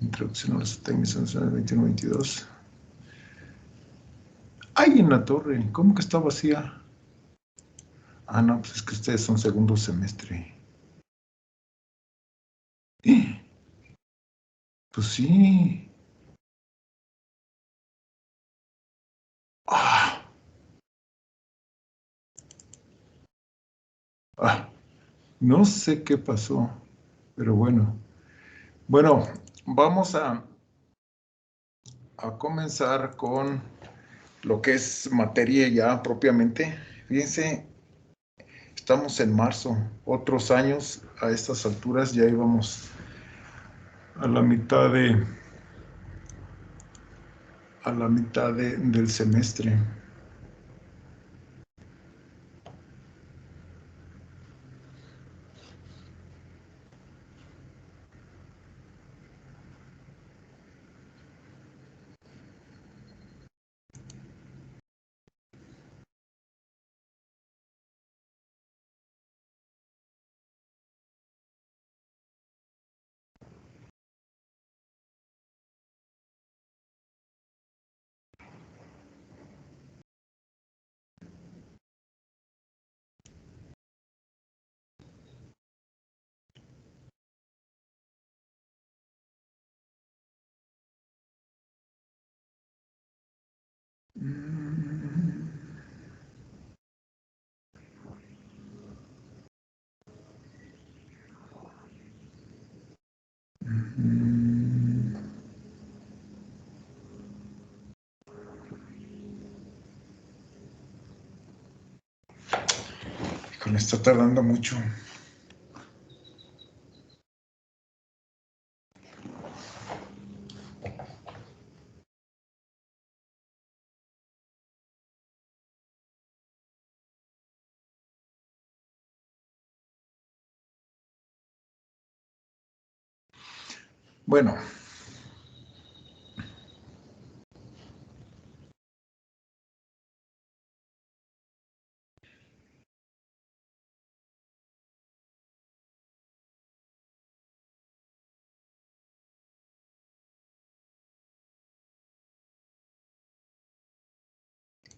Introducción a las técnicas 21-22. ¡Ay, en la torre! ¿Cómo que está vacía? Ah, no, pues es que ustedes son segundo semestre. Pues sí. Ah. No sé qué pasó, pero bueno. Bueno, vamos a comenzar con lo que es materia ya propiamente. Fíjense, estamos en marzo. Otros años, a estas alturas, ya íbamos a la mitad del semestre. Híjole, está tardando mucho. Bueno.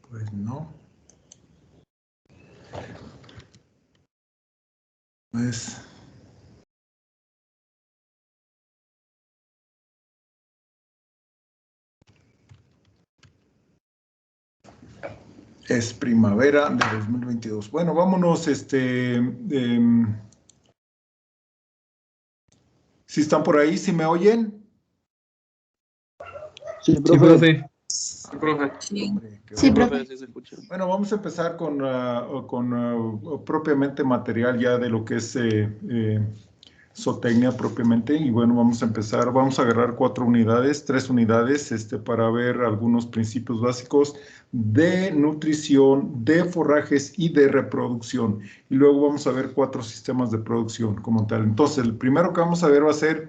Pues no. Pues... es primavera de 2022. Bueno, vámonos, si están por ahí, ¿sí me oyen? Sí, profe. Sí, profe. Sí, profe. Bueno, vamos a empezar con propiamente material ya de lo que es zootecnia propiamente. Y bueno, vamos a empezar, vamos a agarrar 3 unidades para ver algunos principios básicos de nutrición, de forrajes y de reproducción. Y luego vamos a ver 4 sistemas de producción como tal. Entonces, el primero que vamos a ver va a ser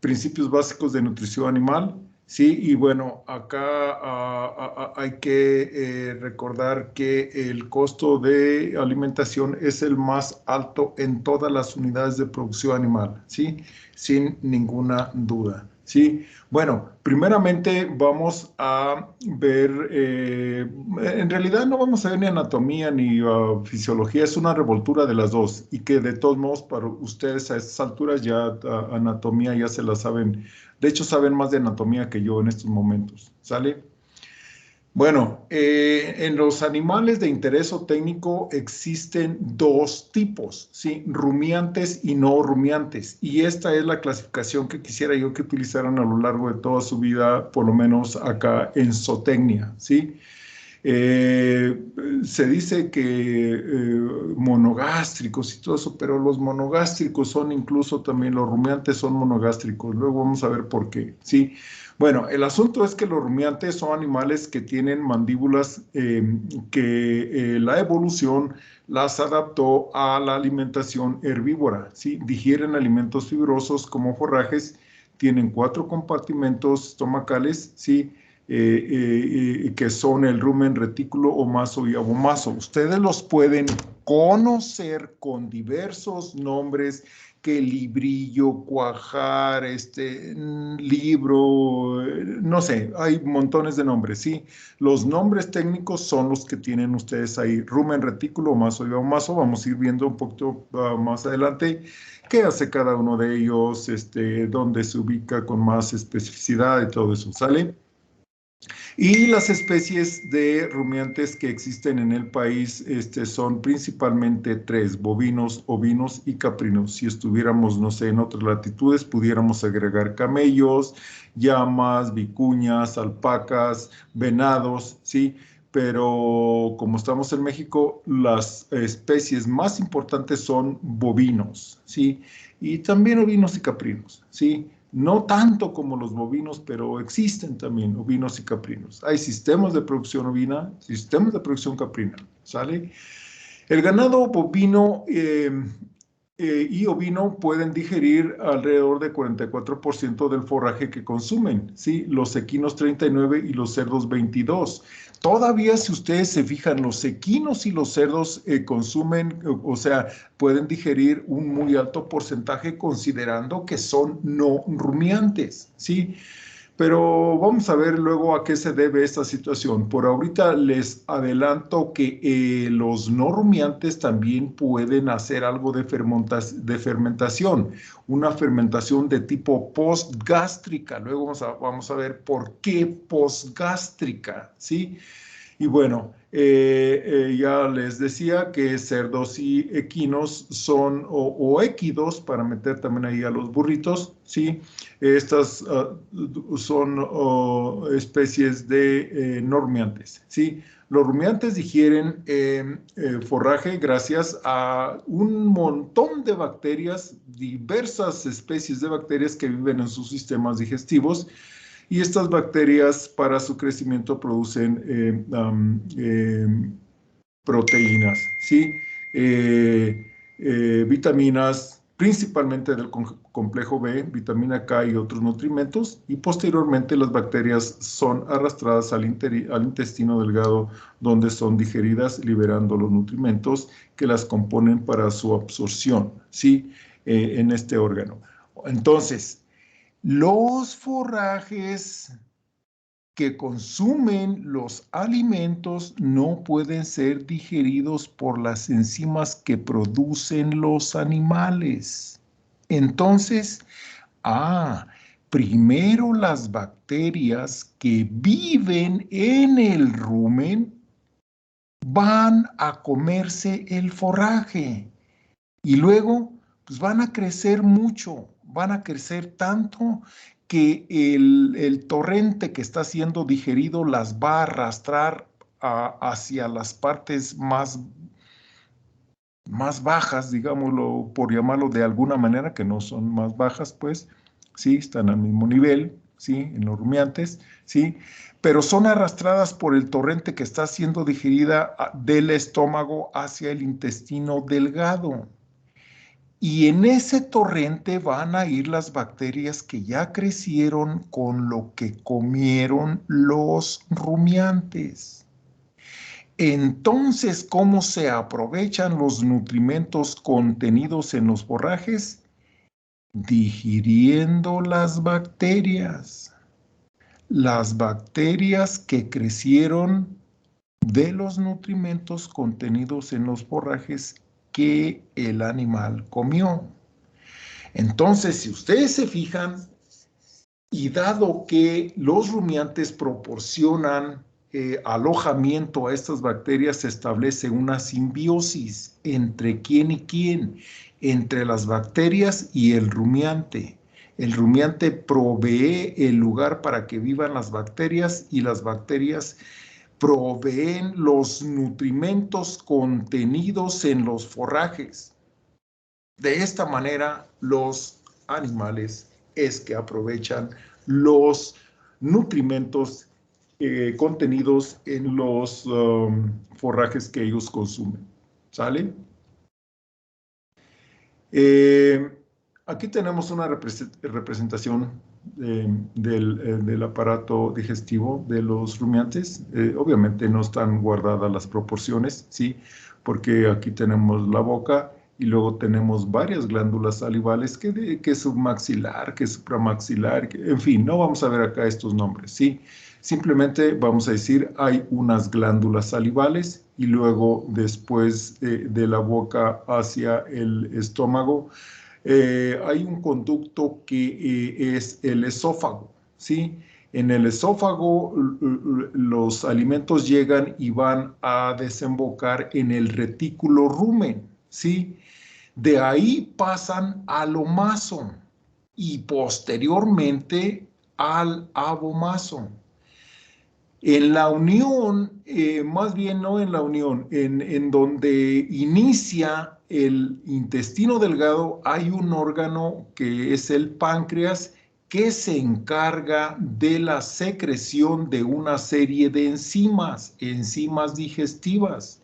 principios básicos de nutrición animal. Sí, y bueno, acá hay que recordar que el costo de alimentación es el más alto en todas las unidades de producción animal, ¿sí? Sin ninguna duda, ¿sí? Bueno, primeramente vamos a ver, en realidad no vamos a ver ni anatomía ni fisiología, es una revoltura de las dos, y que de todos modos para ustedes a estas alturas ya anatomía ya se la saben. De hecho, saben más de anatomía que yo en estos momentos, ¿sale? Bueno, en los animales de interés zootécnico existen 2 tipos, ¿sí? Rumiantes y no rumiantes. Y esta es la clasificación que quisiera yo que utilizaran a lo largo de toda su vida, por lo menos acá en zootecnia, ¿sí? Se dice que monogástricos y todo eso, pero los monogástricos son incluso también, los rumiantes son monogástricos. Luego vamos a ver por qué, ¿sí? Bueno, el asunto es que los rumiantes son animales que tienen mandíbulas que la evolución las adaptó a la alimentación herbívora, ¿sí? Digieren alimentos fibrosos como forrajes, tienen 4 compartimentos estomacales, ¿sí? Que son el rumen, retículo, omaso y abomaso. Ustedes los pueden conocer con diversos nombres que librillo, cuajar, libro, no sé, hay montones de nombres, ¿sí? Los nombres técnicos son los que tienen ustedes ahí, rumen, retículo, maso y biomaso. Vamos a ir viendo un poquito más adelante qué hace cada uno de ellos, dónde se ubica con más especificidad y todo eso, ¿sale? Y las especies de rumiantes que existen en el país son principalmente tres: bovinos, ovinos y caprinos. Si estuviéramos, no sé, en otras latitudes, pudiéramos agregar camellos, llamas, vicuñas, alpacas, venados, ¿sí? Pero como estamos en México, las especies más importantes son bovinos, ¿sí? Y también ovinos y caprinos, ¿sí? No tanto como los bovinos, pero existen también ovinos y caprinos. Hay sistemas de producción ovina, sistemas de producción caprina, ¿sale? El ganado bovino y ovino pueden digerir alrededor de 44% del forraje que consumen, ¿sí? Los equinos 39% y los cerdos 22%. Todavía, si ustedes se fijan, los equinos y los cerdos consumen, o sea, pueden digerir un muy alto porcentaje considerando que son no rumiantes, ¿sí? Pero vamos a ver luego a qué se debe esta situación. Por ahorita les adelanto que los no rumiantes también pueden hacer algo de fermentación, una fermentación de tipo postgástrica. Luego vamos a ver por qué postgástrica, ¿sí? Y bueno, ya les decía que cerdos y equinos son, o equidos, para meter también ahí a los burritos, ¿sí? Estas son especies de no rumiantes, ¿sí? Los rumiantes digieren forraje gracias a un montón de bacterias, diversas especies de bacterias que viven en sus sistemas digestivos, y estas bacterias para su crecimiento producen proteínas, ¿sí? Vitaminas, principalmente del complejo B, vitamina K y otros nutrimentos, y posteriormente las bacterias son arrastradas al intestino delgado, donde son digeridas, liberando los nutrimentos que las componen para su absorción, ¿sí? En este órgano. Entonces, los forrajes que consumen los alimentos no pueden ser digeridos por las enzimas que producen los animales. Entonces, primero las bacterias que viven en el rumen van a comerse el forraje y luego pues van a crecer mucho, van a crecer tanto que el torrente que está siendo digerido las va a arrastrar hacia las partes más bajas, digámoslo, por llamarlo de alguna manera, que no son más bajas, pues, sí, están al mismo nivel, sí, en los rumiantes, sí, pero son arrastradas por el torrente que está siendo digerida del estómago hacia el intestino delgado. Y en ese torrente van a ir las bacterias que ya crecieron con lo que comieron los rumiantes. Entonces, ¿cómo se aprovechan los nutrimentos contenidos en los forrajes? Digiriendo las bacterias. Las bacterias que crecieron de los nutrimentos contenidos en los forrajes que el animal comió. Entonces, si ustedes se fijan, y dado que los rumiantes proporcionan alojamiento a estas bacterias, se establece una simbiosis entre quién y quién, entre las bacterias y el rumiante. El rumiante provee el lugar para que vivan las bacterias y las bacterias proveen los nutrimentos contenidos en los forrajes. De esta manera, los animales es que aprovechan los nutrimentos contenidos en los forrajes que ellos consumen. ¿Sale? Aquí tenemos una representación del aparato digestivo de los rumiantes. Obviamente no están guardadas las proporciones, ¿sí? Porque aquí tenemos la boca y luego tenemos varias glándulas salivales, que submaxilar, que supramaxilar, en fin, no vamos a ver acá estos nombres, ¿sí? Simplemente vamos a decir, hay unas glándulas salivales y luego después de la boca hacia el estómago, hay un conducto que es el esófago, ¿sí? En el esófago los alimentos llegan y van a desembocar en el retículo rumen, ¿sí? De ahí pasan al omaso y posteriormente al abomaso. En la unión, más bien no en la unión, en donde inicia el intestino delgado, hay un órgano que es el páncreas que se encarga de la secreción de una serie de enzimas, enzimas digestivas.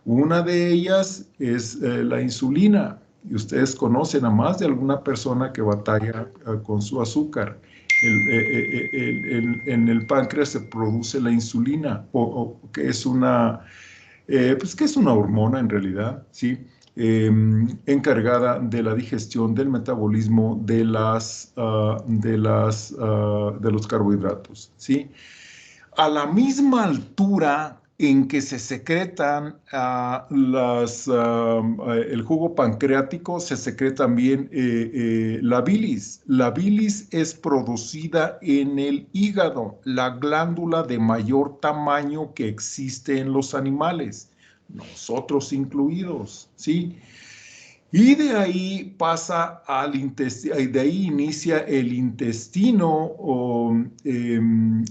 Una de ellas es la insulina. Y ustedes conocen a más de alguna persona que batalla con su azúcar. En el páncreas se produce la insulina, que es pues que es una hormona en realidad, ¿sí? Encargada de la digestión, del metabolismo de los carbohidratos, ¿sí? A la misma altura en que se secretan el jugo pancreático, se secreta también la bilis. La bilis es producida en el hígado, la glándula de mayor tamaño que existe en los animales, nosotros incluidos, ¿sí? Y de ahí pasa al intestino, de ahí inicia el intestino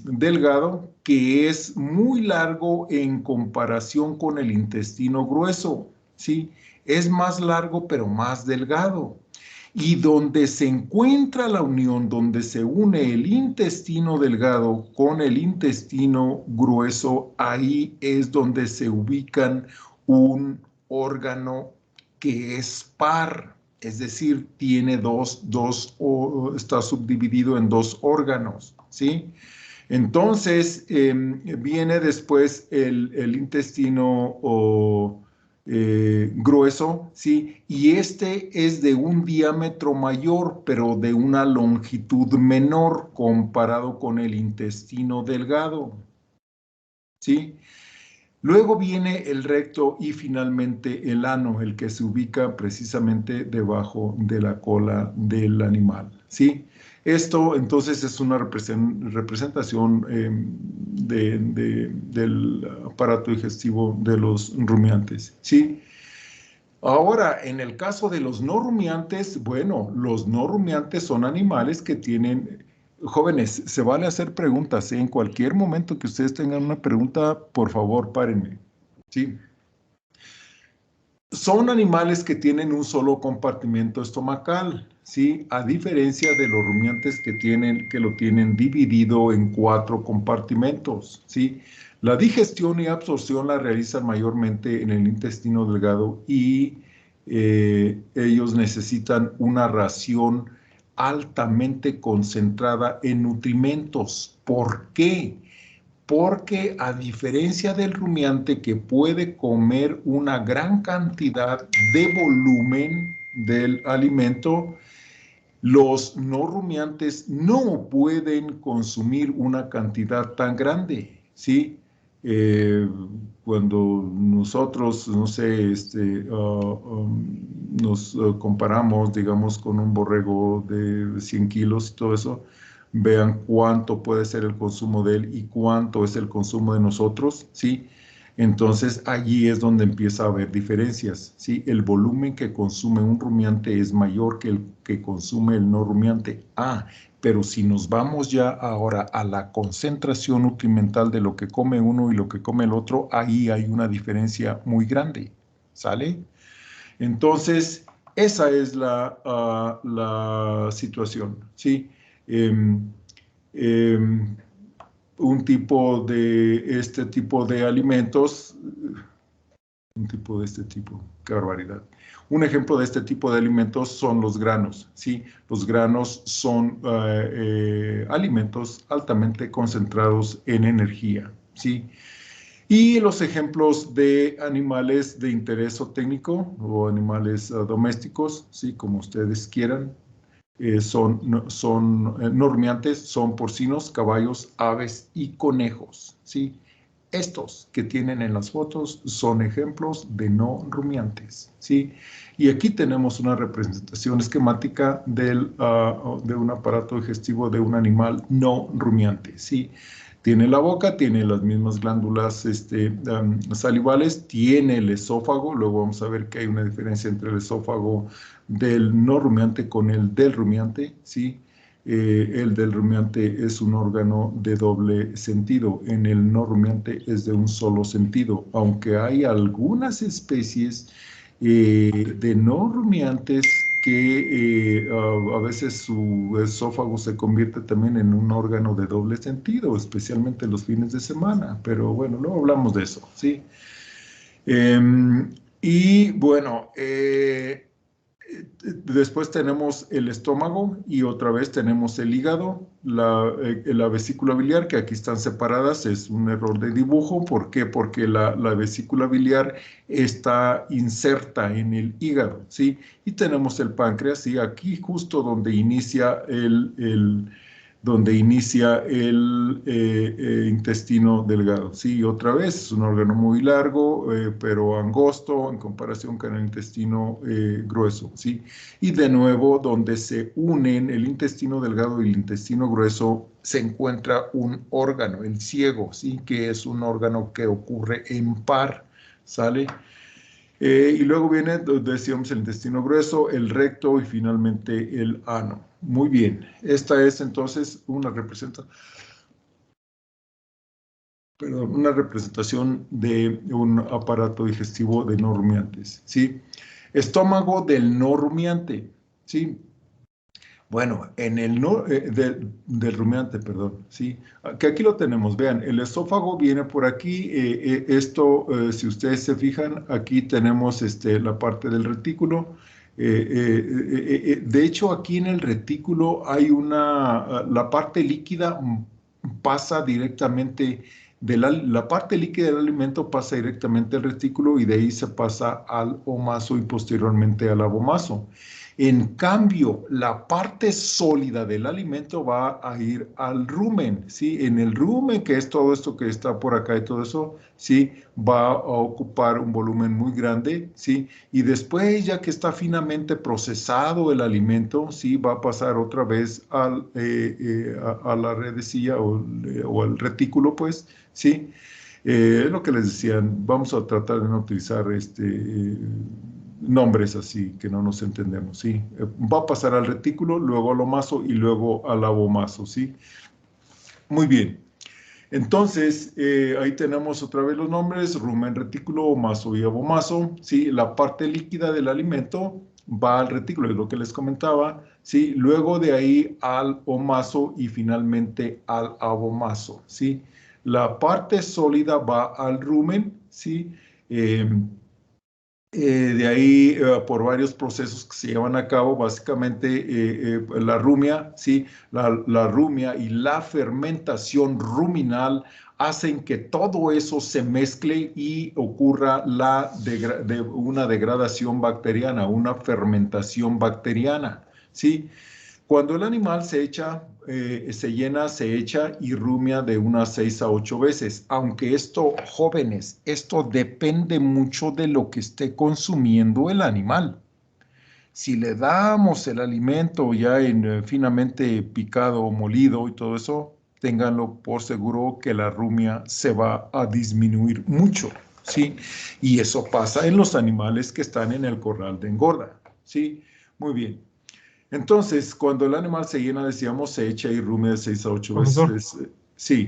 delgado, que es muy largo en comparación con el intestino grueso, ¿sí? Es más largo pero más delgado. Y donde se encuentra la unión, donde se une el intestino delgado con el intestino grueso, ahí es donde se ubican un órgano que es par, es decir, tiene está subdividido en dos órganos, ¿sí? Entonces, viene después el intestino grueso, ¿sí? Y este es de un diámetro mayor, pero de una longitud menor comparado con el intestino delgado, ¿sí? Luego viene el recto y finalmente el ano, el que se ubica precisamente debajo de la cola del animal, ¿sí? Esto entonces es una representación del aparato digestivo de los rumiantes, ¿sí? Ahora, en el caso de los no rumiantes, bueno, los no rumiantes son animales que tienen. Jóvenes, se vale hacer preguntas, ¿eh? En cualquier momento que ustedes tengan una pregunta, por favor, párenme. Sí. Son animales que tienen un solo compartimento estomacal, ¿sí? A diferencia de los rumiantes que lo tienen dividido en 4 compartimentos, ¿sí? La digestión y absorción la realizan mayormente en el intestino delgado y ellos necesitan una ración altamente concentrada en nutrimentos. ¿Por qué? Porque a diferencia del rumiante que puede comer una gran cantidad de volumen del alimento, los no rumiantes no pueden consumir una cantidad tan grande, ¿sí? Eh, Cuando nosotros, no sé, nos comparamos, digamos, con un borrego de 100 kilos y todo eso, vean cuánto puede ser el consumo de él y cuánto es el consumo de nosotros, ¿sí? Entonces allí es donde empieza a haber diferencias, ¿sí? El volumen que consume un rumiante es mayor que el que consume el no rumiante. Pero si nos vamos ya ahora a la concentración nutrimental de lo que come uno y lo que come el otro, ahí hay una diferencia muy grande, ¿sale? Entonces, esa es la situación, ¿sí? Em, em, este tipo de alimentos, un tipo de este tipo, qué barbaridad. Un ejemplo de este tipo de alimentos son los granos, ¿sí? Los granos son alimentos altamente concentrados en energía, ¿sí? Y los ejemplos de animales de interés zootécnico o animales domésticos, ¿sí? Como ustedes quieran, no rumiantes, son porcinos, caballos, aves y conejos, ¿sí? Estos que tienen en las fotos son ejemplos de no rumiantes, ¿sí? Y aquí tenemos una representación esquemática de un aparato digestivo de un animal no rumiante, ¿sí? Tiene la boca, tiene las mismas glándulas salivales, tiene el esófago, luego vamos a ver que hay una diferencia entre el esófago del no rumiante con el del rumiante, ¿sí? El del rumiante es un órgano de doble sentido, en el no rumiante es de un solo sentido, aunque hay algunas especies de no rumiantes que a veces su esófago se convierte también en un órgano de doble sentido, especialmente los fines de semana, pero bueno, luego hablamos de eso, ¿sí? Y bueno, después tenemos el estómago y otra vez tenemos el hígado, la vesícula biliar, que aquí están separadas, es un error de dibujo. ¿Por qué? Porque la vesícula biliar está inserta en el hígado, ¿sí? Y tenemos el páncreas, ¿sí? Aquí justo donde inicia el intestino delgado. Sí, otra vez, es un órgano muy largo, pero angosto en comparación con el intestino grueso, ¿sí? Y de nuevo, donde se unen el intestino delgado y el intestino grueso, se encuentra un órgano, el ciego, ¿sí? Que es un órgano que ocurre en par, ¿sale? Y luego viene, decíamos, el intestino grueso, el recto y finalmente el ano. Muy bien, esta es entonces una representación de un aparato digestivo de no rumiantes, ¿sí? Estómago del no rumiante, ¿sí? Bueno, en el no, del rumiante, perdón, ¿sí? Que aquí lo tenemos, vean, el esófago viene por aquí, si ustedes se fijan, aquí tenemos la parte del retículo. De hecho, aquí en el retículo hay la parte líquida pasa directamente, la parte líquida del alimento pasa directamente al retículo y de ahí se pasa al omaso y posteriormente al abomaso. En cambio, la parte sólida del alimento va a ir al rumen, ¿sí? En el rumen, que es todo esto que está por acá y todo eso, ¿sí? Va a ocupar un volumen muy grande, ¿sí? Y después, ya que está finamente procesado el alimento, ¿sí? Va a pasar otra vez a la redecilla o al retículo, pues, ¿sí? Es lo que les decían, vamos a tratar de no utilizar nombres así que no nos entendemos, ¿sí? Va a pasar al retículo, luego al omaso y luego al abomaso, ¿sí? Muy bien. Entonces, ahí tenemos otra vez los nombres, rumen, retículo, omaso y abomaso, ¿sí? La parte líquida del alimento va al retículo, es lo que les comentaba, ¿sí? Luego de ahí al omaso y finalmente al abomaso, ¿sí? La parte sólida va al rumen, ¿sí? De ahí, por varios procesos que se llevan a cabo, básicamente la rumia, ¿sí? La rumia y la fermentación ruminal hacen que todo eso se mezcle y ocurra una degradación bacteriana, una fermentación bacteriana, ¿sí? Cuando el animal se llena, se echa y rumia de unas 6 a 8 veces. Aunque esto, jóvenes, esto depende mucho de lo que esté consumiendo el animal. Si le damos el alimento ya finamente picado o molido y todo eso, ténganlo por seguro que la rumia se va a disminuir mucho, ¿sí? Y eso pasa en los animales que están en el corral de engorda, ¿sí? Muy bien. Entonces, cuando el animal se llena, decíamos, se echa y rume de 6 a 8 Profesor, veces. Sí,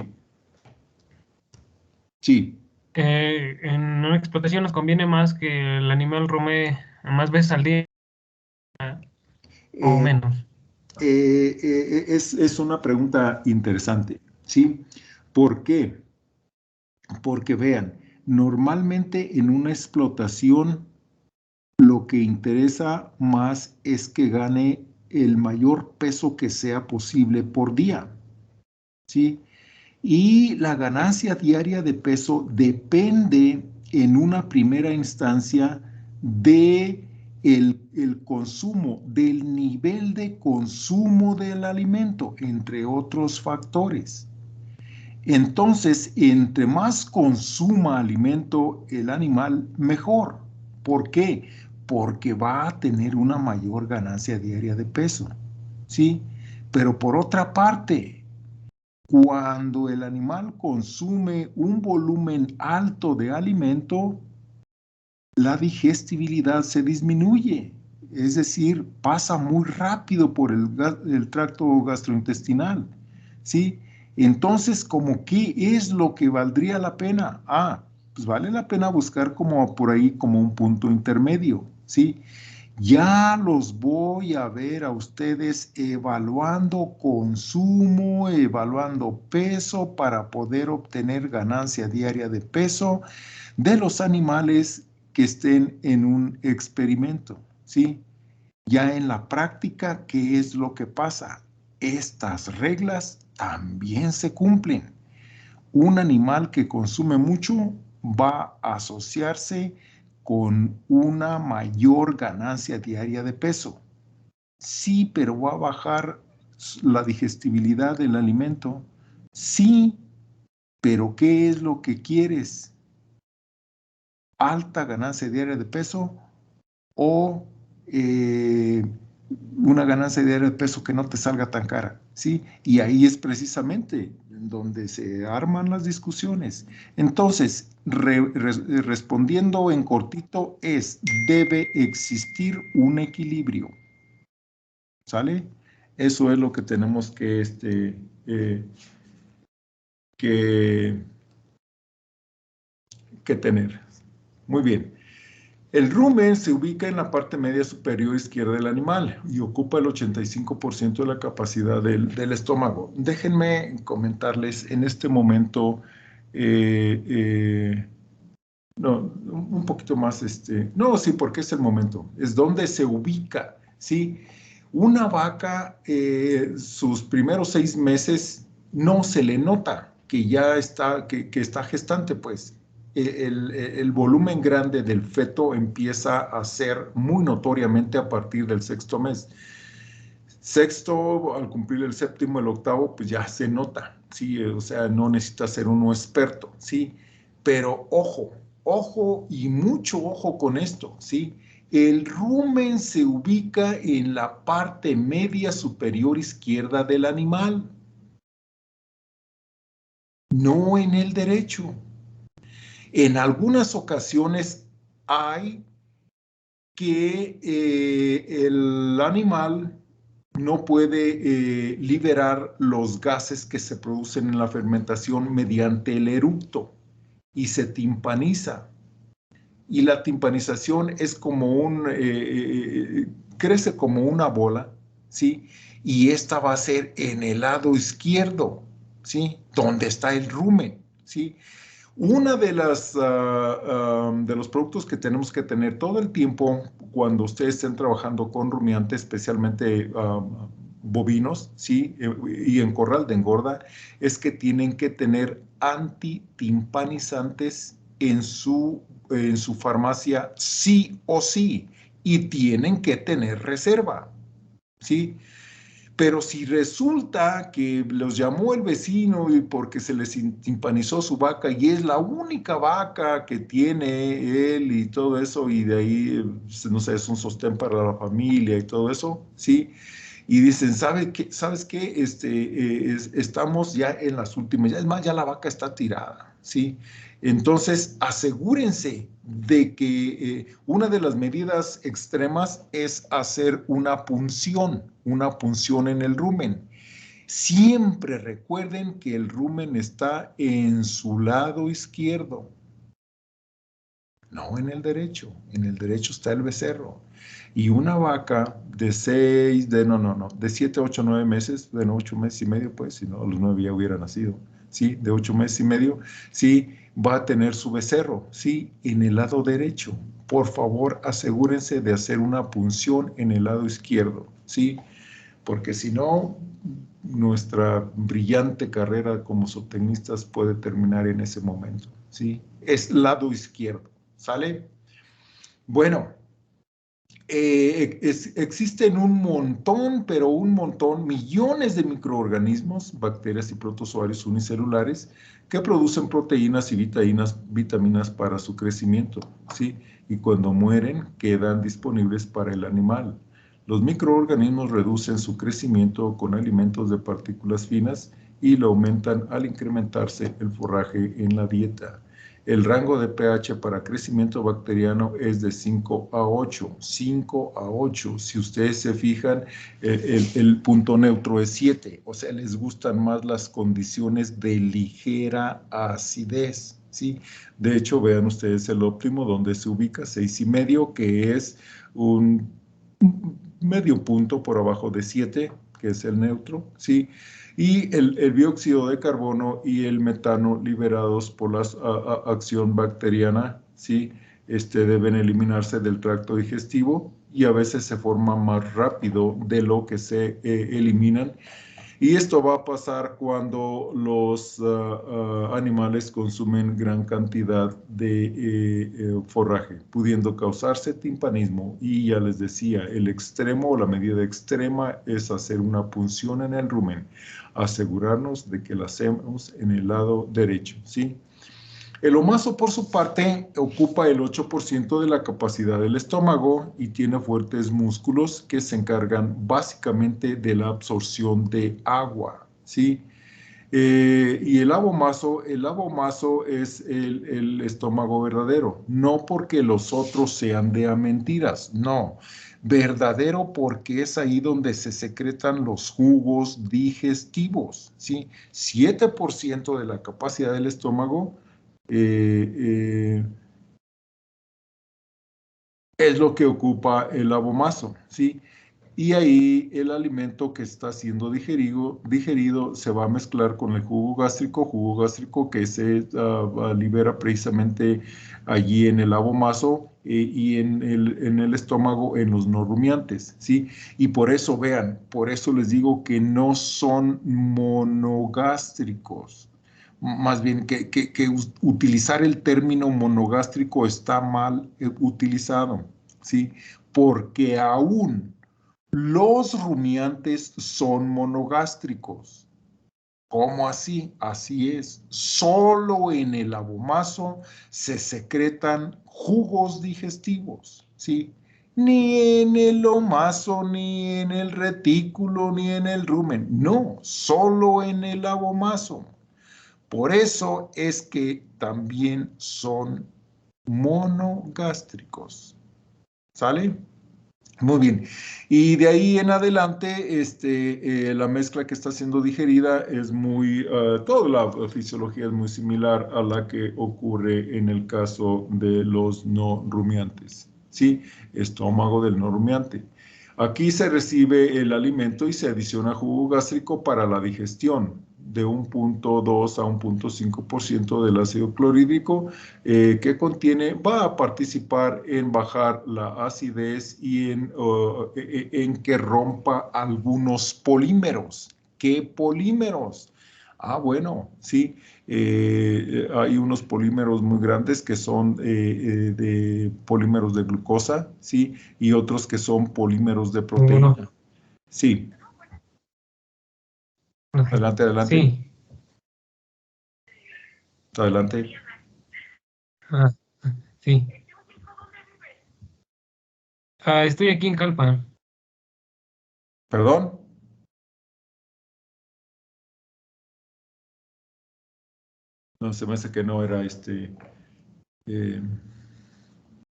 sí. en una explotación nos conviene más que el animal rume más veces al día o Eh, menos. es una pregunta interesante, ¿sí? ¿Por qué? Porque vean, normalmente en una explotación lo que interesa más es que gane el mayor peso que sea posible por día, ¿sí? Y la ganancia diaria de peso depende en una primera instancia de el consumo, del nivel de consumo del alimento, entre otros factores. Entonces, entre más consuma alimento el animal, mejor. ¿Por qué? Porque va a tener una mayor ganancia diaria de peso, ¿sí? Pero por otra parte, cuando el animal consume un volumen alto de alimento, la digestibilidad se disminuye, es decir, pasa muy rápido por el tracto gastrointestinal, ¿sí? Entonces, ¿como qué es lo que valdría la pena? Pues vale la pena buscar como por ahí como un punto intermedio, ¿sí? Ya los voy a ver a ustedes evaluando consumo, evaluando peso para poder obtener ganancia diaria de peso de los animales que estén en un experimento, ¿sí? Ya en la práctica, ¿qué es lo que pasa? Estas reglas también se cumplen. Un animal que consume mucho va a asociarse con una mayor ganancia diaria de peso. Sí, pero va a bajar la digestibilidad del alimento. Sí, pero ¿qué es lo que quieres? ¿Alta ganancia diaria de peso o una ganancia diaria de peso que no te salga tan cara? ¿Sí? Y ahí es precisamente donde se arman las discusiones. Entonces, respondiendo en cortito debe existir un equilibrio. ¿Sale? Eso es lo que tenemos que, que tener. Muy bien. El rumen se ubica en la parte media superior izquierda del animal y ocupa el 85% de la capacidad del estómago. Déjenme comentarles en este momento, no, un poquito más, no, sí, porque es el momento, es donde se ubica, ¿sí? Una vaca, sus primeros 6 meses no se le nota que ya está, que está gestante, pues. El volumen grande del feto empieza a ser muy notoriamente a partir del 6º mes. Sexto, al cumplir el 7º, el 8º, pues ya se nota, ¿sí? O sea, no necesita ser uno experto, ¿sí? Pero ojo, ojo y mucho ojo con esto, ¿sí? El rumen se ubica en la parte media superior izquierda del animal, no en el derecho. En algunas ocasiones hay que el animal no puede liberar los gases que se producen en la fermentación mediante el eructo y se timpaniza. Y la timpanización es como crece como una bola, ¿sí? Y esta va a ser en el lado izquierdo, ¿sí? Donde está el rumen, ¿sí? Una de de los productos que tenemos que tener todo el tiempo cuando ustedes estén trabajando con rumiantes, especialmente bovinos, ¿sí? Y en corral de engorda, es que tienen que tener antitimpanizantes en su farmacia sí o sí, y tienen que tener reserva, ¿sí? Pero si resulta que los llamó el vecino y porque se les timpanizó su vaca y es la única vaca que tiene él y todo eso, y de ahí, no sé, es un sostén para la familia y todo eso, ¿sí? Y dicen, ¿sabes qué? Estamos ya en las últimas, ya es más, ya la vaca está tirada, ¿sí? Entonces, asegúrense de que una de las medidas extremas es hacer una punción en el rumen. Siempre recuerden que el rumen está en su lado izquierdo, no en el derecho. En el derecho está el becerro. Y una vaca de 6, de 7, 8, 9 meses, bueno, 8 meses y medio, pues, si no, a los 9 ya hubiera nacido, ¿sí? De 8 meses y medio, sí, va a tener su becerro, ¿sí? En el lado derecho. Por favor, asegúrense de hacer una punción en el lado izquierdo, ¿sí? Porque si no, nuestra brillante carrera como zootecnistas puede terminar en ese momento, ¿sí? Es lado izquierdo, ¿sale? Bueno, existen un montón, pero un montón, millones de microorganismos, bacterias y protozoarios unicelulares que producen proteínas y vitaminas para su crecimiento, ¿sí? Y cuando mueren, quedan disponibles para el animal. Los microorganismos reducen su crecimiento con alimentos de partículas finas y lo aumentan al incrementarse el forraje en la dieta. El rango de pH para crecimiento bacteriano es de 5 a 8. 5 a 8. Si ustedes se fijan, el punto neutro es 7. O sea, les gustan más las condiciones de ligera acidez, ¿sí? De hecho, vean ustedes el óptimo donde se ubica 6,5, que es un medio punto por abajo de 7, que es el neutro, ¿sí? Y el dióxido de carbono y el metano liberados por la acción bacteriana, ¿sí? Deben eliminarse del tracto digestivo y a veces se forman más rápido de lo que se eliminan. Y esto va a pasar cuando los animales consumen gran cantidad de forraje, pudiendo causarse timpanismo. Y ya les decía, el extremo o la medida extrema es hacer una punción en el rumen, asegurarnos de que la hacemos en el lado derecho, ¿sí? El omaso, por su parte, ocupa el 8% de la capacidad del estómago y tiene fuertes músculos que se encargan básicamente de la absorción de agua, ¿sí? Y el abomaso es el estómago verdadero, no porque los otros sean de a mentiras, no. Verdadero porque es ahí donde se secretan los jugos digestivos, ¿sí? 7% de la capacidad del estómago eh, es lo que ocupa el abomaso, ¿sí? Y ahí el alimento que está siendo digerido se va a mezclar con el jugo gástrico que se libera precisamente allí en el abomaso y en el estómago en los no rumiantes, ¿sí? Y por eso, vean, por eso les digo que no son monogástricos. Más bien que utilizar el término monogástrico está mal utilizado, ¿sí? Porque aún los rumiantes son monogástricos. ¿Cómo así? Así es. Solo en el abomaso se secretan jugos digestivos, ¿sí? Ni en el omaso, ni en el retículo, ni en el rumen. No, solo en el abomaso. Por eso es que también son monogástricos. ¿Sale? Muy bien. Y de ahí en adelante, la mezcla que está siendo digerida es toda la fisiología es muy similar a la que ocurre en el caso de los no rumiantes. ¿Sí? Estómago del no rumiante. Aquí se recibe el alimento y se adiciona jugo gástrico para la digestión de 1,2 a 1,5% del ácido clorhídrico que contiene, va a participar en bajar la acidez y en que rompa algunos polímeros. ¿Qué polímeros? Ah, bueno, sí, hay unos polímeros muy grandes que son de polímeros de glucosa, sí, y otros que son polímeros de Bueno, proteína. Sí, ok. adelante, adelante, Sí. adelante. Ah, sí. Estoy aquí en Calpan. ¿Perdón? No, se me hace que no era eh,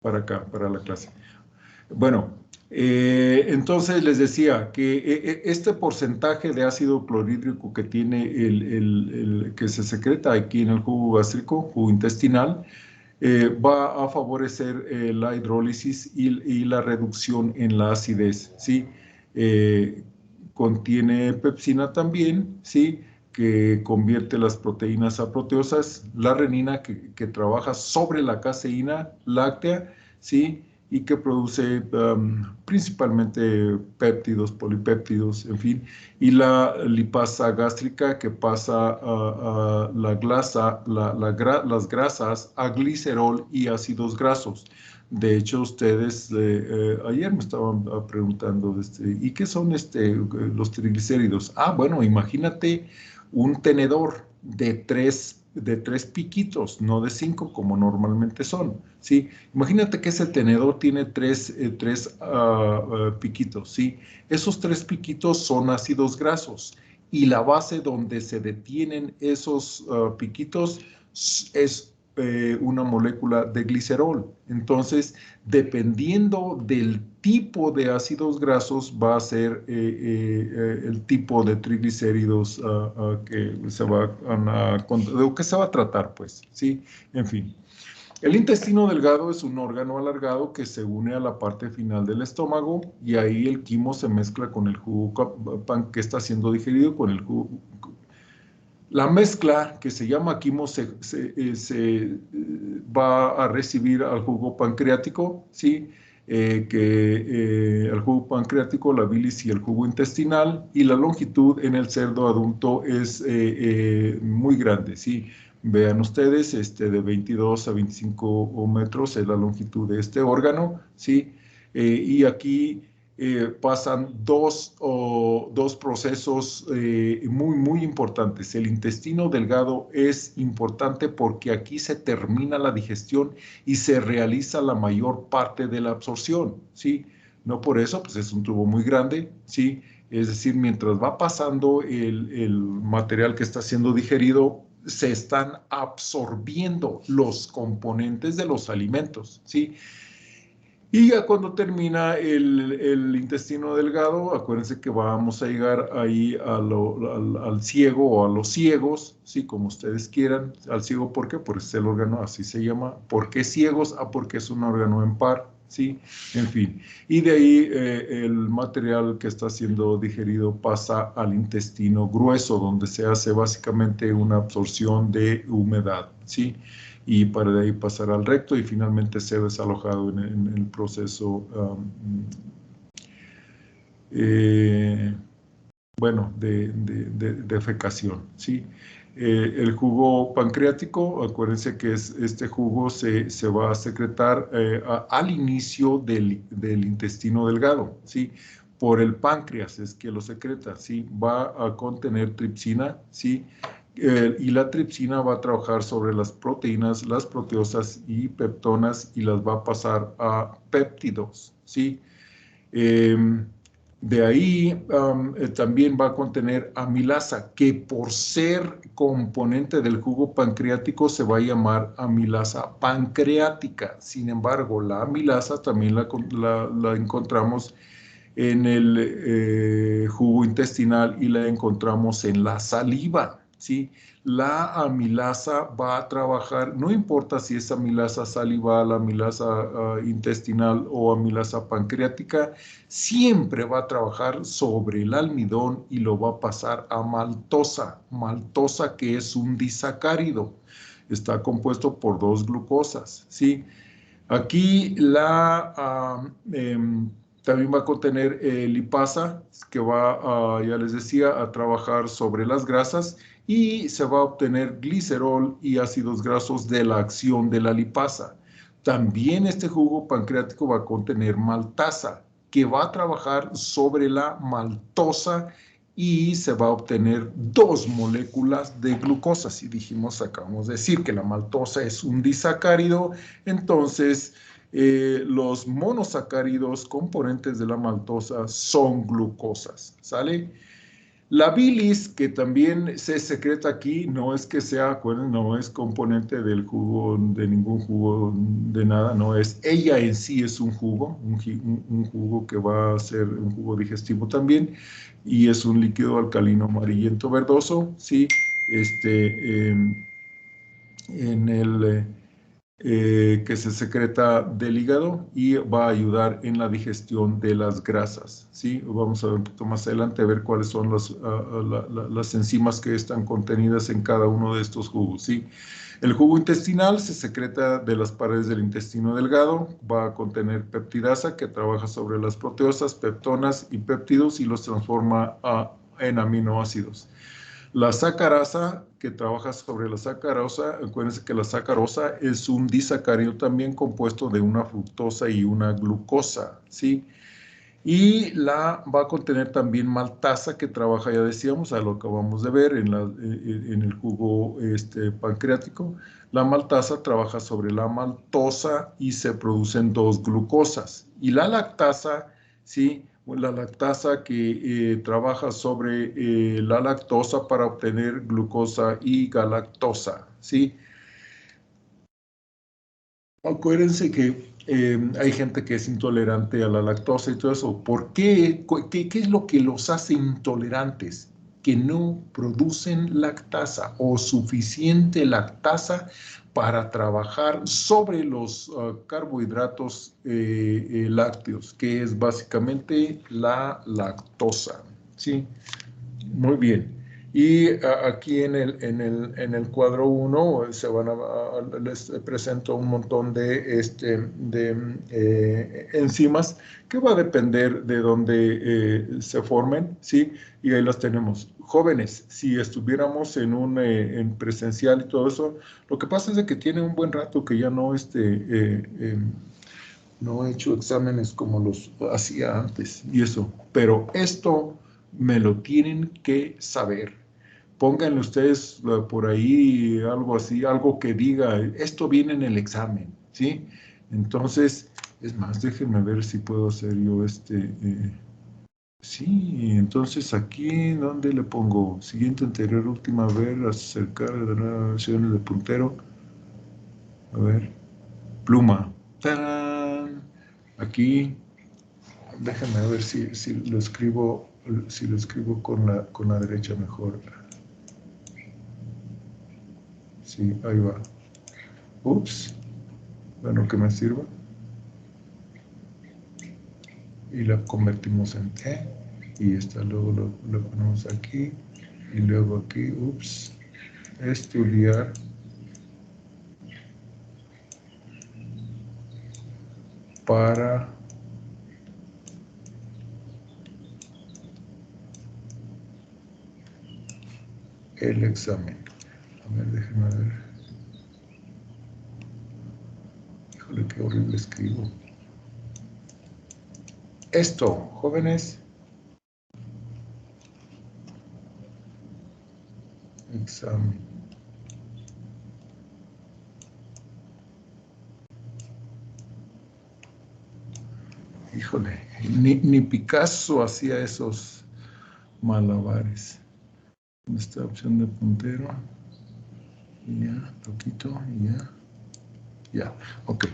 para acá, para la clase. Bueno, entonces les decía que este porcentaje de ácido clorhídrico que tiene que se secreta aquí en el jugo gástrico, jugo intestinal, va a favorecer la hidrólisis y la reducción en la acidez, ¿sí? Contiene pepsina también, ¿sí? Que convierte las proteínas a proteosas, la renina que trabaja sobre la caseína láctea, ¿sí? y que produce principalmente péptidos, polipéptidos, en fin, y la lipasa gástrica que pasa a las grasas a glicerol y ácidos grasos. De hecho, ustedes ayer me estaban preguntando, ¿y qué son los triglicéridos? Ah, bueno, imagínate un tenedor de tres piquitos, no de 5 como normalmente son, ¿sí? Imagínate que ese tenedor tiene tres piquitos, ¿sí? Esos 3 piquitos son ácidos grasos y la base donde se detienen esos piquitos es una molécula de glicerol. Entonces, dependiendo del tipo de ácidos grasos, va a ser el tipo de triglicéridos que se va a tratar, pues, ¿sí? En fin. El intestino delgado es un órgano alargado que se une a la parte final del estómago y ahí el quimo se mezcla con el jugo que está siendo digerido con el jugo. La mezcla que se llama quimo va a recibir al jugo pancreático, ¿sí? El jugo pancreático, la bilis y el jugo intestinal, y la longitud en el cerdo adulto es muy grande, ¿sí? Vean ustedes, de 22 a 25 metros es la longitud de este órgano, ¿sí? Y aquí pasan dos procesos muy importantes. El intestino delgado es importante porque aquí se termina la digestión y se realiza la mayor parte de la absorción, ¿sí? No por eso, pues es un tubo muy grande, ¿sí? Es decir, mientras va pasando el material que está siendo digerido, se están absorbiendo los componentes de los alimentos, ¿sí? Y ya cuando termina el intestino delgado, acuérdense que vamos a llegar ahí al ciego o a los ciegos, ¿sí? Como ustedes quieran. Al ciego, ¿por qué? Porque es el órgano, así se llama. ¿Por qué ciegos? Ah, porque es un órgano en par, ¿sí? En fin. Y de ahí el material que está siendo digerido pasa al intestino grueso, donde se hace básicamente una absorción de humedad, ¿sí? Y para de ahí pasar al recto y finalmente ser desalojado en el proceso, bueno, de defecación, ¿sí? El jugo pancreático, acuérdense que este jugo se va a secretar al inicio del intestino delgado, ¿sí? Por el páncreas es que lo secreta, ¿sí? Va a contener tripsina, ¿sí? Y la tripsina va a trabajar sobre las proteínas, las proteosas y peptonas y las va a pasar a péptidos, ¿sí? De ahí también va a contener amilasa, que por ser componente del jugo pancreático se va a llamar amilasa pancreática. Sin embargo, la amilasa también la encontramos en el jugo intestinal y la encontramos en la saliva, ¿sí? La amilasa va a trabajar, no importa si es amilasa salival, amilasa intestinal o amilasa pancreática, siempre va a trabajar sobre el almidón y lo va a pasar a maltosa, maltosa que es un disacárido, está compuesto por 2 glucosas, ¿sí? Aquí también va a contener lipasa, que va, ya les decía, a trabajar sobre las grasas y se va a obtener glicerol y ácidos grasos de la acción de la lipasa. También este jugo pancreático va a contener maltasa, que va a trabajar sobre la maltosa y se va a obtener 2 moléculas de glucosa. Si dijimos, acabamos de decir que la maltosa es un disacárido, entonces los monosacáridos componentes de la maltosa son glucosas, ¿sale? La bilis, que también se secreta aquí, no es que sea, acuérdense, no es componente del jugo, de ningún jugo, de nada, no es, ella en sí es un jugo, un jugo que va a ser un jugo digestivo también, y es un líquido alcalino amarillento verdoso, ¿sí? En el que se secreta del hígado y va a ayudar en la digestión de las grasas, ¿sí? Vamos a ver un poquito más adelante a ver cuáles son las enzimas que están contenidas en cada uno de estos jugos, ¿sí? El jugo intestinal se secreta de las paredes del intestino delgado, va a contener peptidasa que trabaja sobre las proteasas, peptonas y péptidos y los transforma en aminoácidos. La sacarasa, que trabaja sobre la sacarosa, acuérdense que la sacarosa es un disacárido también compuesto de una fructosa y una glucosa, ¿sí? Y va a contener también maltasa, que trabaja, ya decíamos, a lo acabamos de ver en el jugo pancreático. La maltasa trabaja sobre la maltosa y se producen dos glucosas. Y la lactasa, ¿sí? La lactasa que trabaja sobre la lactosa para obtener glucosa y galactosa, ¿sí? Acuérdense que hay gente que es intolerante a la lactosa y todo eso. ¿Por qué? ¿Qué es lo que los hace intolerantes? Que no producen lactasa o suficiente lactasa para trabajar sobre los carbohidratos lácteos, que es básicamente la lactosa. ¿Sí? Muy bien. Y aquí en el cuadro 1 les presento un montón de enzimas que va a depender de dónde se formen, ¿sí? Y ahí las tenemos. Jóvenes, si estuviéramos en presencial y todo eso, lo que pasa es de que tiene un buen rato que ya no he hecho exámenes como los hacía antes y eso, pero esto me lo tienen que saber. Pónganle ustedes por ahí algo así, algo que diga, esto viene en el examen, ¿sí? Entonces, es más, déjenme ver si puedo hacer yo sí, entonces aquí, ¿dónde le pongo? Siguiente, anterior, última, ver, acercar de nuevas versiones de puntero. A ver, pluma. ¡Tarán! Aquí, déjame ver si lo escribo, con la derecha mejor. Sí, ahí va. Ups. Bueno, que me sirva. Y la convertimos en T. Y esta luego lo ponemos aquí. Y luego aquí, ups. Estudiar para el examen. A ver, déjenme ver. Híjole, qué horrible escribo. Esto, jóvenes. Examen. Híjole, ni Picasso hacía esos malabares. Esta opción de puntero. Y ya, lo quito y ya. Ya, ok.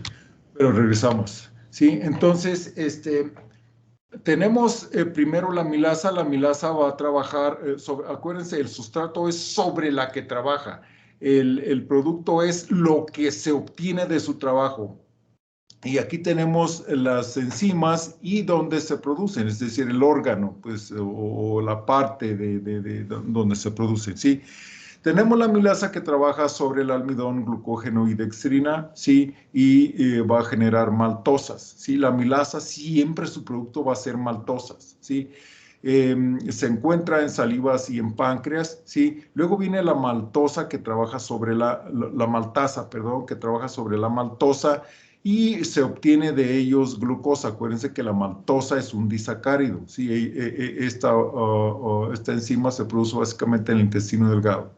Pero regresamos. Sí, entonces, tenemos primero la milasa va a trabajar acuérdense, el sustrato es sobre la que trabaja. El producto es lo que se obtiene de su trabajo. Y aquí tenemos las enzimas y dónde se producen, es decir, el órgano, pues, o la parte de donde se producen, ¿sí? Tenemos la milasa que trabaja sobre el almidón, glucógeno y dextrina, ¿sí? Y va a generar maltosas, ¿sí? La milasa siempre su producto va a ser maltosas, ¿sí? Se encuentra en salivas y en páncreas, ¿sí? Luego viene la maltosa que trabaja sobre la maltasa, perdón, que trabaja sobre la maltosa y se obtiene de ellos glucosa. Acuérdense que la maltosa es un disacárido, ¿sí? Esta enzima se produce básicamente en el intestino delgado.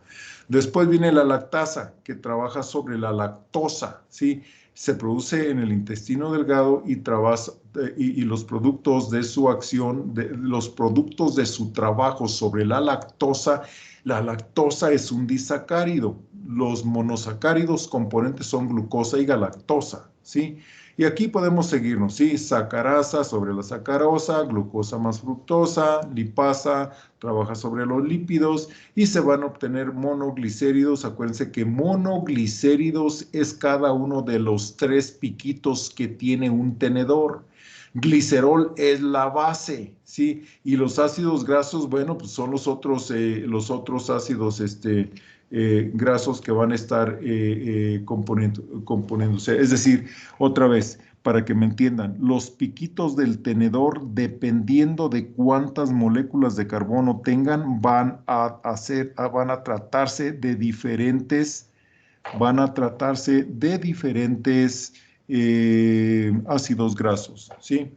Después viene la lactasa, que trabaja sobre la lactosa, ¿sí? Se produce en el intestino delgado y los productos de su acción, los productos de su trabajo sobre la lactosa es un disacárido. Los monosacáridos componentes son glucosa y galactosa, ¿sí? Y aquí podemos seguirnos, ¿sí? Sacarasa sobre la sacarosa, glucosa más fructosa, lipasa, trabaja sobre los lípidos y se van a obtener monoglicéridos. Acuérdense que monoglicéridos es cada uno de los 3 piquitos que tiene un tenedor. Glicerol es la base, ¿sí? Y los ácidos grasos, bueno, pues son los otros ácidos, grasos que van a estar componiéndose. Es decir, otra vez, para que me entiendan, los piquitos del tenedor, dependiendo de cuántas moléculas de carbono tengan, van a tratarse de diferentes, ácidos grasos, ¿sí?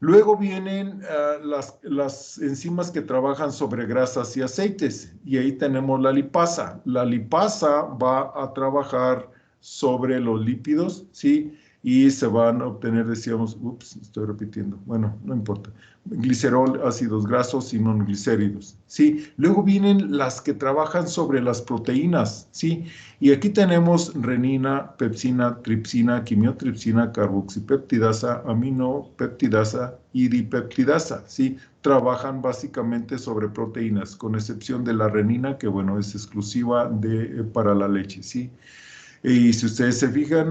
Luego vienen las enzimas que trabajan sobre grasas y aceites, y ahí tenemos la lipasa. La lipasa va a trabajar sobre los lípidos, ¿sí? Y se van a obtener, decíamos, estoy repitiendo, bueno, no importa, glicerol, ácidos grasos y monoglicéridos, ¿sí? Luego vienen las que trabajan sobre las proteínas, ¿sí? Y aquí tenemos renina, pepsina, tripsina, quimiotripsina, carboxipeptidasa, aminopeptidasa y dipeptidasa, ¿sí? Trabajan básicamente sobre proteínas, con excepción de la renina, que bueno, es exclusiva para la leche, ¿sí? Y si ustedes se fijan,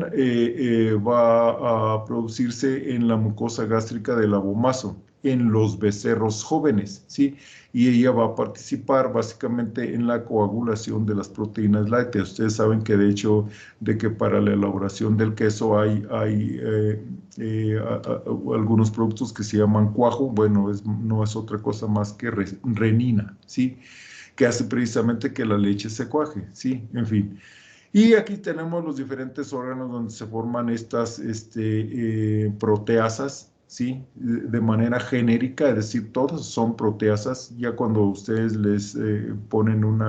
va a producirse en la mucosa gástrica del abomaso, en los becerros jóvenes, ¿sí? Y ella va a participar básicamente en la coagulación de las proteínas lácteas. Ustedes saben que de hecho, de que para la elaboración del queso hay algunos productos que se llaman cuajo, bueno, no es otra cosa más que renina, ¿sí? Que hace precisamente que la leche se cuaje, ¿sí? En fin. Y aquí tenemos los diferentes órganos donde se forman estas proteasas, ¿sí? De manera genérica, es decir, todas son proteasas. Ya cuando ustedes les ponen un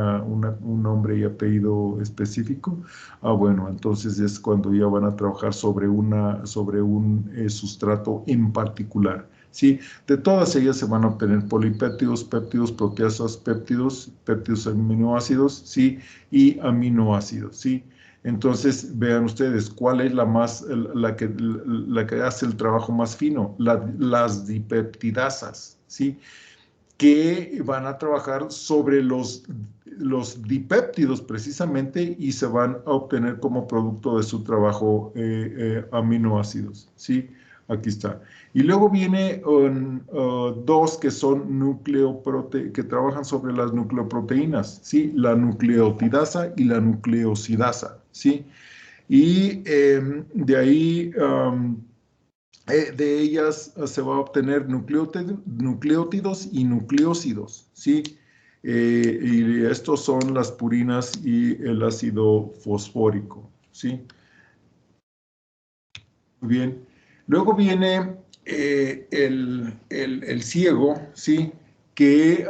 nombre y apellido específico, bueno, entonces es cuando ya van a trabajar sobre un sustrato en particular. ¿Sí? De todas ellas se van a obtener polipéptidos, péptidos, proteasas, péptidos aminoácidos, ¿sí? Y aminoácidos, ¿sí? Entonces, vean ustedes, ¿cuál es la que hace el trabajo más fino? Las dipeptidasas, ¿sí? Que van a trabajar sobre los dipéptidos precisamente y se van a obtener como producto de su trabajo aminoácidos, ¿sí? Aquí está. Y luego viene dos que son que trabajan sobre las nucleoproteínas, ¿sí? La nucleotidasa y la nucleosidasa, ¿sí? Y de ahí, de ellas se va a obtener nucleótidos y nucleósidos, ¿sí? Y estos son las purinas y el ácido fosfórico, ¿sí? Muy bien. Luego viene el ciego, ¿sí? Que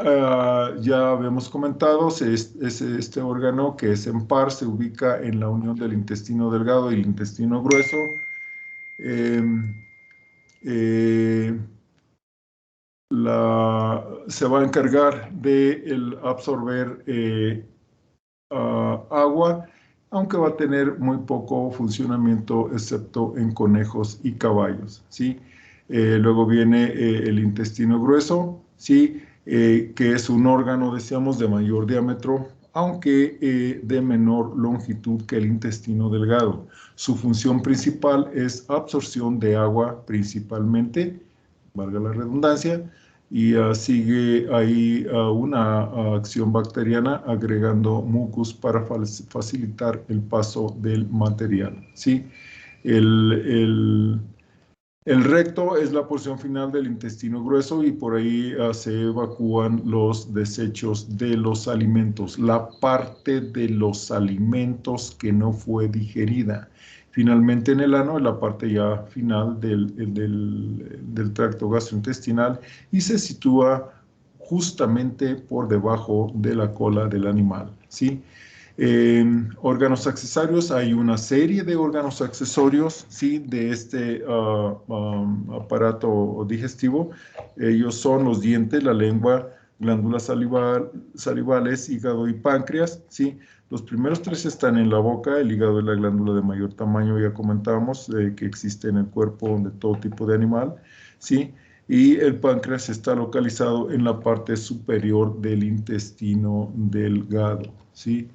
ya habíamos comentado, es este órgano que es en par, se ubica en la unión del intestino delgado y el intestino grueso. Eh, se va a encargar de absorber agua, aunque va a tener muy poco funcionamiento, excepto en conejos y caballos, ¿sí? Luego viene el intestino grueso, ¿sí? Que es un órgano, decíamos, de mayor diámetro, aunque de menor longitud que el intestino delgado. Su función principal es absorción de agua principalmente, valga la redundancia, y sigue ahí una acción bacteriana agregando mucus para facilitar el paso del material, ¿sí? El recto es la porción final del intestino grueso y por ahí se evacúan los desechos de los alimentos, la parte de los alimentos que no fue digerida. Finalmente en el ano, la parte ya final del tracto gastrointestinal y se sitúa justamente por debajo de la cola del animal, ¿sí? Órganos accesorios, hay una serie de órganos accesorios, ¿sí? De este aparato digestivo. Ellos son los dientes, la lengua, glándulas salivales, hígado y páncreas, ¿sí? Los primeros tres están en la boca, el hígado es la glándula de mayor tamaño, ya comentábamos, que existe en el cuerpo de todo tipo de animal, ¿sí? Y el páncreas está localizado en la parte superior del intestino delgado, ¿sí?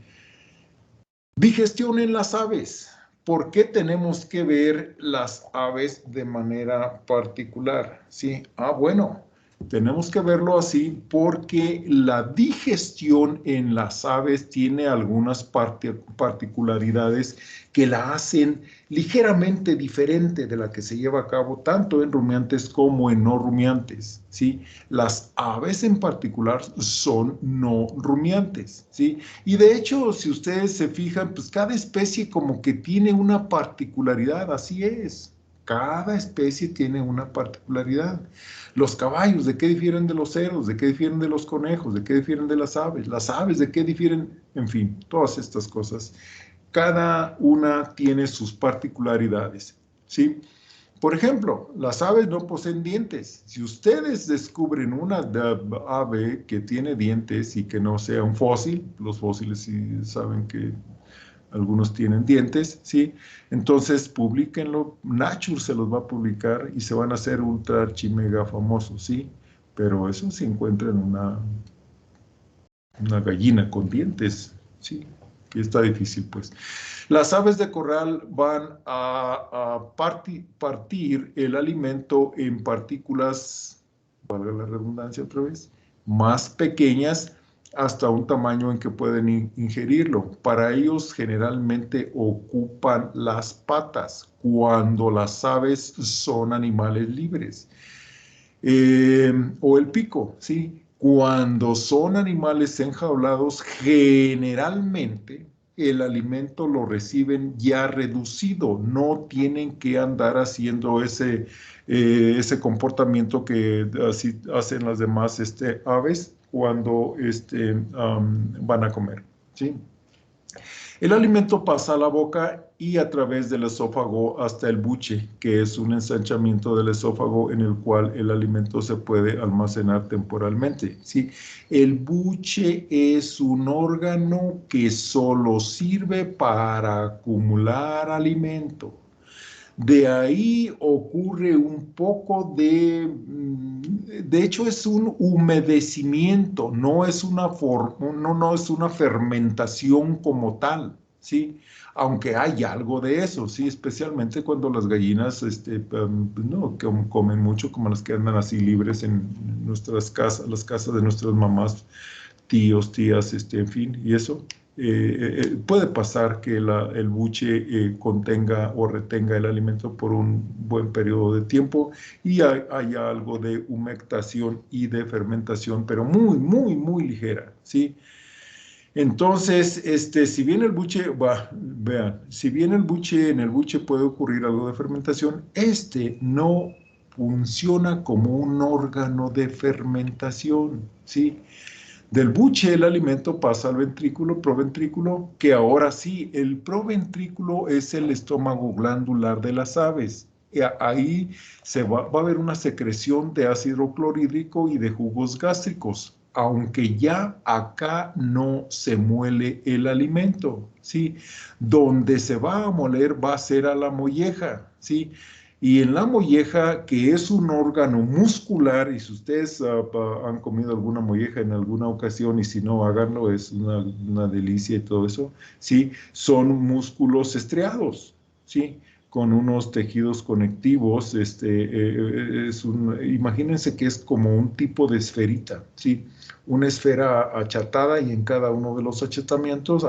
Digestión en las aves. ¿Por qué tenemos que ver las aves de manera particular? Sí, bueno, tenemos que verlo así porque la digestión en las aves tiene algunas particularidades que la hacen ligeramente diferente de la que se lleva a cabo tanto en rumiantes como en no rumiantes, ¿sí? Las aves en particular son no rumiantes, ¿sí? Y de hecho, si ustedes se fijan, pues cada especie como que tiene una particularidad, así es. Cada especie tiene una particularidad. Los caballos, ¿de qué difieren de los cerdos? ¿De qué difieren de los conejos? ¿De qué difieren de las aves? Las aves, ¿de qué difieren? En fin, todas estas cosas. Cada una tiene sus particularidades, ¿sí? Por ejemplo, las aves no poseen dientes. Si ustedes descubren una ave que tiene dientes y que no sea un fósil, los fósiles sí saben que algunos tienen dientes, ¿sí? Entonces, publíquenlo. Nature se los va a publicar y se van a hacer ultra archimega famosos, ¿sí? Pero eso se encuentra en una gallina con dientes, ¿sí? Que está difícil, pues. Las aves de corral van a partir el alimento en partículas, valga la redundancia otra vez, más pequeñas hasta un tamaño en que pueden ingerirlo. Para ellos generalmente ocupan las patas cuando las aves son animales libres. O el pico, ¿sí? Cuando son animales enjaulados, generalmente el alimento lo reciben ya reducido, no tienen que andar haciendo ese comportamiento que así hacen las demás aves cuando van a comer, ¿sí? El alimento pasa a la boca y a través del esófago hasta el buche, que es un ensanchamiento del esófago en el cual el alimento se puede almacenar temporalmente, ¿sí? El buche es un órgano que solo sirve para acumular alimento. De ahí ocurre un poco de hecho es un humedecimiento, no es no es una fermentación como tal, ¿sí? Aunque hay algo de eso, ¿sí? Especialmente cuando las gallinas, no, que comen mucho, como las que andan así libres en nuestras casas, las casas de nuestras mamás, tíos, tías, en fin, y eso. Puede pasar que el buche contenga o retenga el alimento por un buen periodo de tiempo y haya algo de humectación y de fermentación, pero muy, muy, muy ligera, ¿sí? Entonces, si bien el buche, vean, si bien en el buche puede ocurrir algo de fermentación, no funciona como un órgano de fermentación, ¿sí? Del buche el alimento pasa al ventrículo, proventrículo, que ahora sí, el proventrículo es el estómago glandular de las aves. Y ahí va a haber una secreción de ácido clorhídrico y de jugos gástricos, aunque ya acá no se muele el alimento, ¿sí? Donde se va a moler va a ser a la molleja, ¿sí? Y en la molleja, que es un órgano muscular, y si ustedes han comido alguna molleja en alguna ocasión, y si no, háganlo, es una delicia y todo eso, ¿sí? Son músculos estriados, ¿sí? Con unos tejidos conectivos, imagínense que es como un tipo de esferita, ¿sí? Una esfera achatada y en cada uno de los achatamientos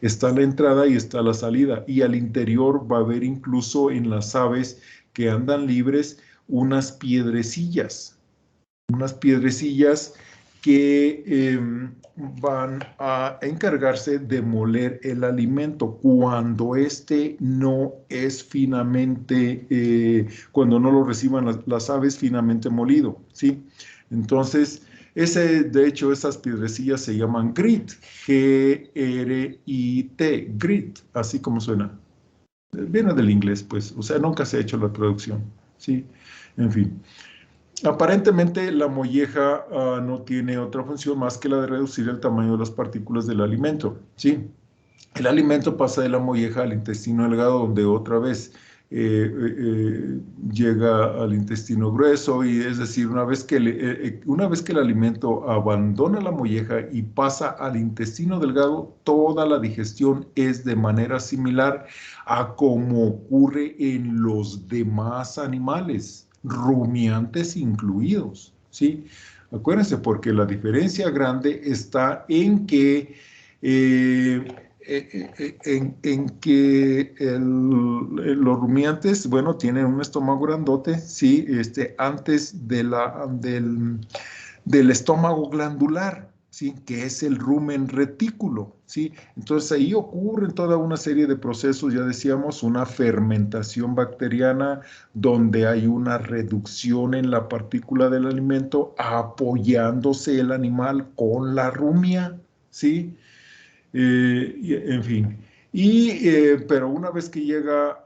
está la entrada y está la salida. Y al interior va a haber incluso en las aves que andan libres unas piedrecillas que van a encargarse de moler el alimento cuando no es finamente, cuando no lo reciban las aves finamente molido, ¿sí? Entonces, de hecho, esas piedrecillas se llaman grit, G-R-I-T, grit, así como suena. Viene del inglés, pues, o sea, nunca se ha hecho la traducción, ¿sí? En fin. Aparentemente la molleja no tiene otra función más que la de reducir el tamaño de las partículas del alimento, ¿sí? El alimento pasa de la molleja al intestino delgado, donde otra vez llega al intestino grueso, y es decir, una vez que el alimento abandona la molleja y pasa al intestino delgado, toda la digestión es de manera similar a como ocurre en los demás animales, rumiantes incluidos, ¿sí? Acuérdense, porque la diferencia grande está en que en que los rumiantes, bueno, tienen un estómago grandote, sí, antes del estómago glandular, sí, que es el rumen retículo, sí. Entonces ahí ocurren toda una serie de procesos, ya decíamos, una fermentación bacteriana donde hay una reducción en la partícula del alimento apoyándose el animal con la rumia, sí. En fin. Pero una vez que llega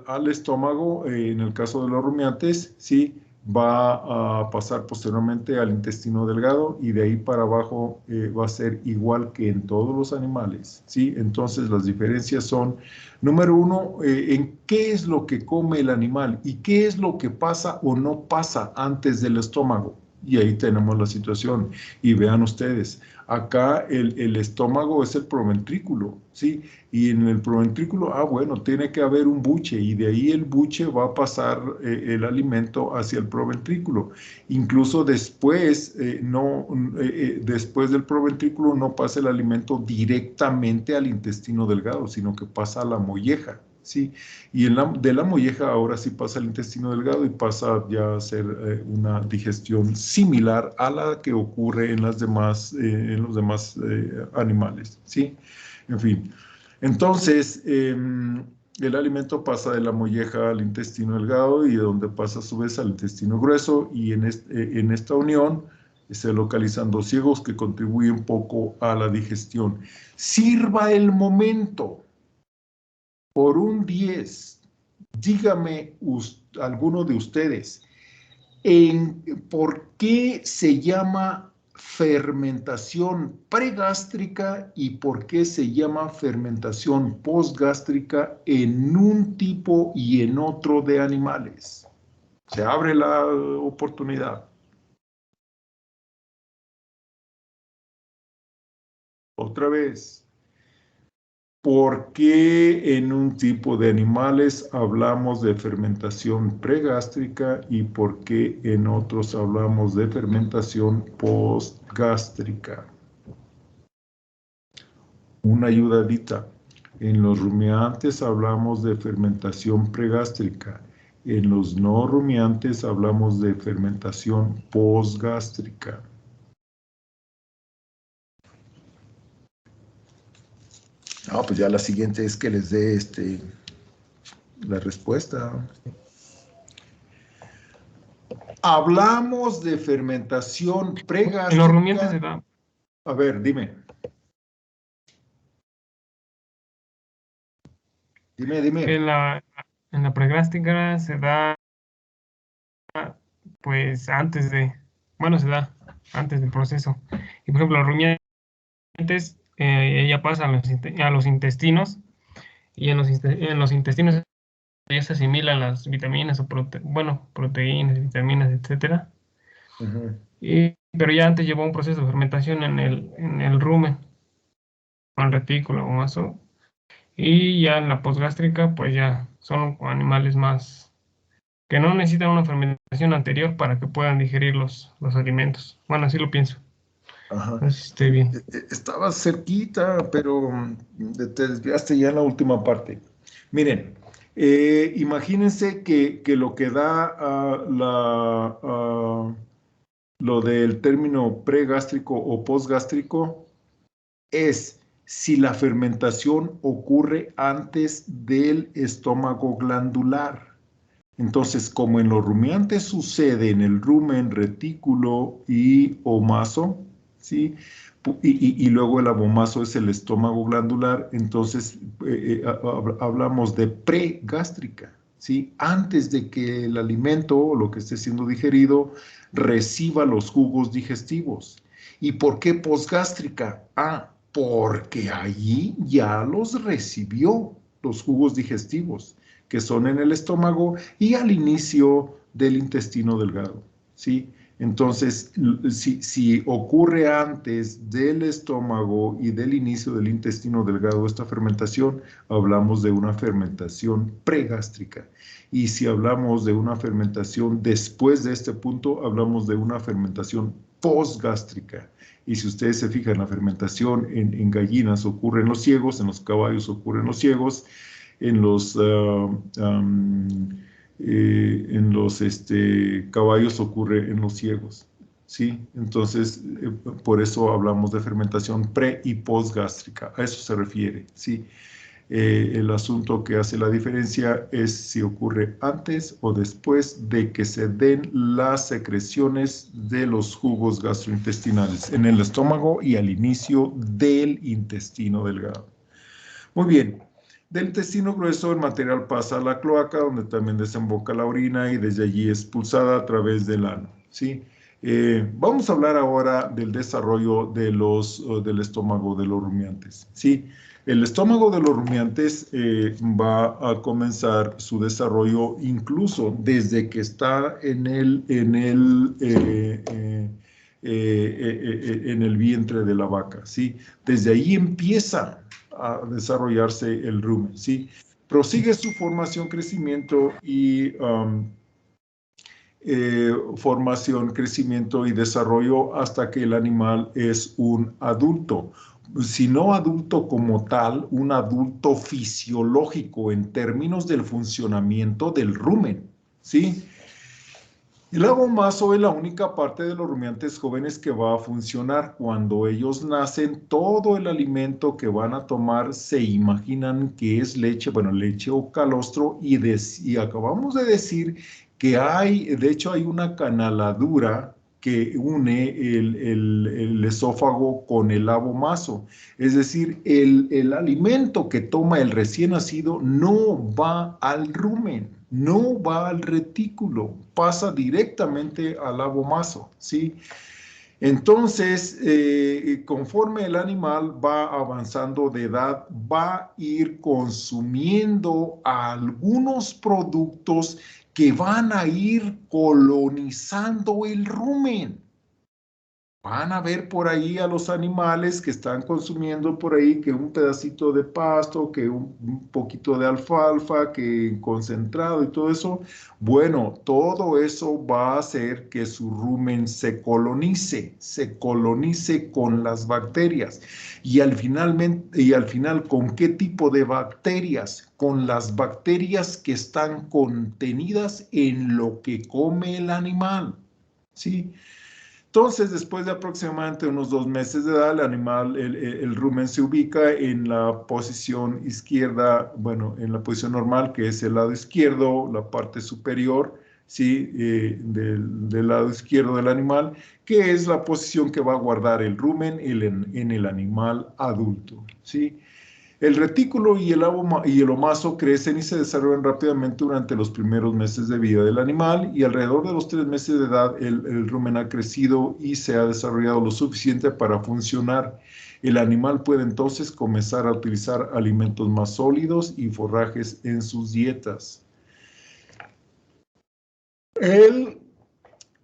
al estómago, en el caso de los rumiantes, sí, va a pasar posteriormente al intestino delgado, y de ahí para abajo va a ser igual que en todos los animales, ¿sí? Entonces las diferencias son, número uno, en qué es lo que come el animal y qué es lo que pasa o no pasa antes del estómago. Y ahí tenemos la situación. Y vean ustedes, acá el estómago es el proventrículo, ¿sí? Y en el proventrículo, bueno, tiene que haber un buche, y de ahí el buche va a pasar el alimento hacia el proventrículo. Incluso después, después del proventrículo no pasa el alimento directamente al intestino delgado, sino que pasa a la molleja, ¿sí? Y de la molleja ahora sí pasa al intestino delgado y pasa ya a ser una digestión similar a la que ocurre en los demás animales, ¿sí? En fin. Entonces, el alimento pasa de la molleja al intestino delgado, y de donde pasa a su vez al intestino grueso, y en esta unión se localizan dos ciegos que contribuyen poco a la digestión. Sirva el momento. Por un 10, dígame alguno de ustedes, ¿por qué se llama fermentación pregástrica y por qué se llama fermentación postgástrica en un tipo y en otro de animales? Se abre la oportunidad. Otra vez. ¿Por qué en un tipo de animales hablamos de fermentación pregástrica y por qué en otros hablamos de fermentación postgástrica? Una ayudadita. En los rumiantes hablamos de fermentación pregástrica. En los no rumiantes hablamos de fermentación postgástrica. No, pues ya la siguiente es que les dé la respuesta. Hablamos de fermentación En los rumiantes pregástrica. se da. A ver, dime. Que Dime. en la pregástrica se da, pues bueno, se da antes del proceso. Y por ejemplo, los rumiantes, ella pasa a los intestinos, y en los intestinos ya se asimilan las vitaminas bueno, proteínas, vitaminas, etcétera. Ujú. Pero ya antes llevó un proceso de fermentación en el rumen, con el retículo o maso. Y ya en la posgástrica, pues ya son animales más que no necesitan una fermentación anterior para que puedan digerir los alimentos. Bueno, así lo pienso. Ajá. No sé si estoy bien. Estabas cerquita, pero te desviaste ya en la última parte. Miren, imagínense que lo que da lo del término pregástrico o postgástrico es si la fermentación ocurre antes del estómago glandular. Entonces, como en los rumiantes sucede en el rumen, retículo y omaso, ¿sí? Y luego el abomaso es el estómago glandular, entonces hablamos de pregástrica, ¿sí? Antes de que el alimento o lo que esté siendo digerido reciba los jugos digestivos. ¿Y por qué posgástrica? Ah, porque allí ya los recibió, los jugos digestivos, que son en el estómago y al inicio del intestino delgado, ¿sí? Entonces, si ocurre antes del estómago y del inicio del intestino delgado esta fermentación, hablamos de una fermentación pregástrica. Y si hablamos de una fermentación después de este punto, hablamos de una fermentación postgástrica. Y si ustedes se fijan, la fermentación en gallinas ocurre en los ciegos, en los caballos ocurre en los ciegos, en los caballos ocurre en los ciegos, ¿sí? Entonces, por eso hablamos de fermentación pre- y postgástrica, a eso se refiere, ¿sí? El asunto que hace la diferencia es si ocurre antes o después de que se den las secreciones de los jugos gastrointestinales en el estómago y al inicio del intestino delgado. Muy bien. Del intestino grueso el material pasa a la cloaca, donde también desemboca la orina y desde allí es expulsada a través del ano, ¿sí? Vamos a hablar ahora del desarrollo del estómago de los rumiantes, ¿sí? El estómago de los rumiantes va a comenzar su desarrollo incluso desde que está en el vientre de la vaca, ¿sí? Desde ahí empieza a desarrollarse el rumen, ¿sí? Prosigue su formación, crecimiento y crecimiento y desarrollo hasta que el animal es un adulto. Si no adulto como tal, un adulto fisiológico en términos del funcionamiento del rumen, ¿sí? El abomaso es la única parte de los rumiantes jóvenes que va a funcionar. Cuando ellos nacen, todo el alimento que van a tomar se imaginan que es leche, bueno, leche o calostro, y acabamos de decir que de hecho hay una canaladura que une el esófago con el abomaso. Es decir, el alimento que toma el recién nacido no va al rumen, no va al retículo, pasa directamente al abomaso, ¿sí? Entonces, conforme el animal va avanzando de edad, va a ir consumiendo algunos productos que van a ir colonizando el rumen. Van a ver por ahí a los animales que están consumiendo por ahí que un pedacito de pasto, que un poquito de alfalfa, que concentrado y todo eso. Bueno, todo eso va a hacer que su rumen se colonice con las bacterias. Y al final, ¿con qué tipo de bacterias? Con las bacterias que están contenidas en lo que come el animal, ¿sí? Entonces, después de aproximadamente unos 2 meses de edad, el rumen se ubica en la posición izquierda, bueno, en la posición normal, que es el lado izquierdo, la parte superior, ¿sí? Del lado izquierdo del animal, que es la posición que va a guardar el rumen en el animal adulto, ¿sí? El retículo y el omaso crecen y se desarrollan rápidamente durante los primeros meses de vida del animal y alrededor de los 3 meses de edad el rumen ha crecido y se ha desarrollado lo suficiente para funcionar. El animal puede entonces comenzar a utilizar alimentos más sólidos y forrajes en sus dietas. El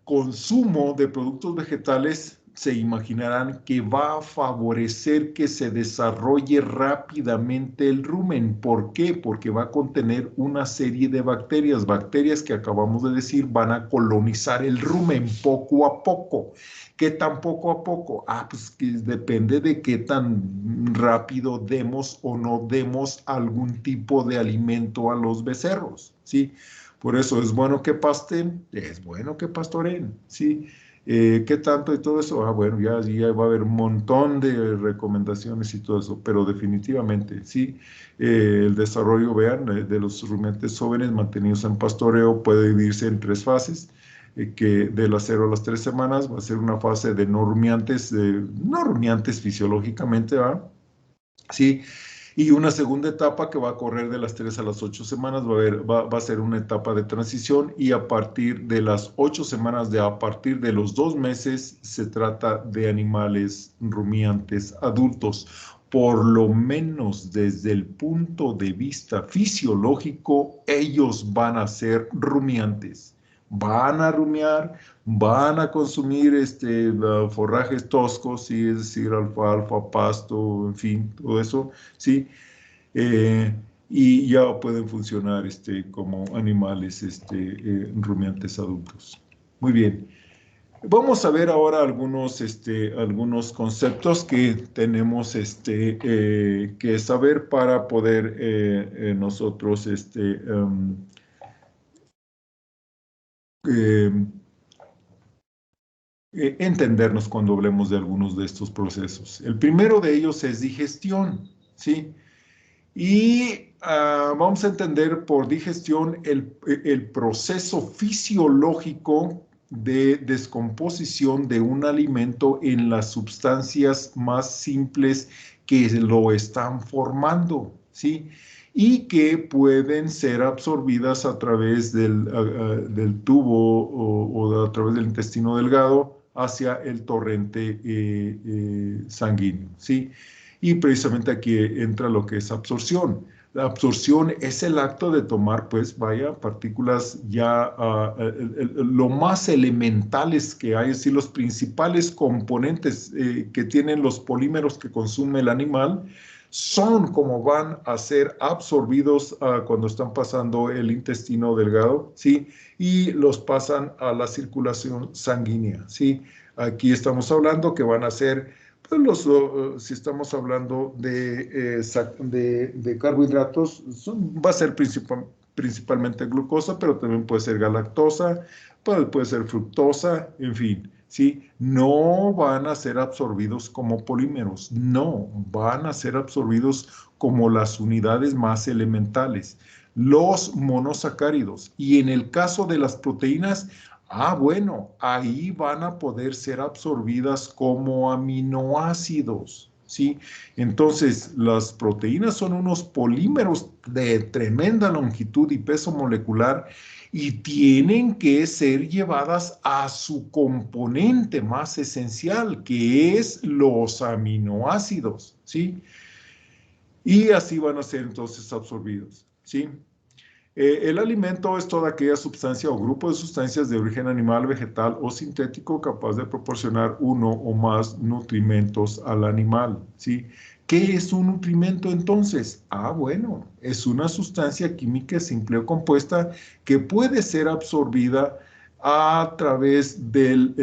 consumo de productos vegetales se imaginarán que va a favorecer que se desarrolle rápidamente el rumen. ¿Por qué? Porque va a contener una serie de bacterias que acabamos de decir van a colonizar el rumen poco a poco. ¿Qué tan poco a poco? Pues que depende de qué tan rápido demos o no demos algún tipo de alimento a los becerros, ¿sí? Por eso es bueno que pasten, es bueno que pastoreen, ¿sí? ¿Qué tanto y todo eso? Bueno, ya va a haber un montón de recomendaciones y todo eso, pero definitivamente, sí, el desarrollo, vean, de los rumiantes jóvenes mantenidos en pastoreo puede dividirse en 3 fases, que de las 0 a las 3 semanas va a ser una fase de no rumiantes fisiológicamente, ¿va? Sí, Y una segunda etapa que va a correr de las 3 a las 8 semanas, va a ser una etapa de transición, y a partir de las 8 semanas, a partir de los 2 meses, se trata de animales rumiantes adultos. Por lo menos desde el punto de vista fisiológico, ellos van a ser rumiantes. Van a rumiar, van a consumir forrajes toscos, ¿sí? Es decir, alfalfa, pasto, en fin, todo eso, ¿sí? Eh, y ya pueden funcionar como animales rumiantes adultos. Muy bien. Vamos a ver ahora algunos conceptos que tenemos que saber para poder nosotros entendernos cuando hablemos de algunos de estos procesos. El primero de ellos es digestión, ¿sí? Y vamos a entender por digestión el proceso fisiológico de descomposición de un alimento en las sustancias más simples que lo están formando, ¿sí? Y que pueden ser absorbidas a través del tubo o a través del intestino delgado hacia el torrente sanguíneo, ¿sí? Y precisamente aquí entra lo que es absorción. La absorción es el acto de tomar, pues, partículas ya lo más elementales que hay, es decir, los principales componentes que tienen los polímeros que consume el animal, son como van a ser absorbidos cuando están pasando el intestino delgado, ¿sí? Y los pasan a la circulación sanguínea, ¿sí? Aquí estamos hablando que van a ser, pues si estamos hablando de carbohidratos, va a ser principalmente glucosa, pero también puede ser galactosa, puede ser fructosa, en fin, ¿sí? No van a ser absorbidos como polímeros, no, van a ser absorbidos como las unidades más elementales, los monosacáridos. Y en el caso de las proteínas, bueno, ahí van a poder ser absorbidas como aminoácidos, ¿sí? Entonces, las proteínas son unos polímeros de tremenda longitud y peso molecular y tienen que ser llevadas a su componente más esencial, que es los aminoácidos, ¿sí? Y así van a ser entonces absorbidos, ¿sí? El alimento es toda aquella sustancia o grupo de sustancias de origen animal, vegetal o sintético capaz de proporcionar uno o más nutrimentos al animal, ¿sí? ¿Qué es un nutrimento entonces? Bueno, es una sustancia química simple o compuesta que puede ser absorbida a través del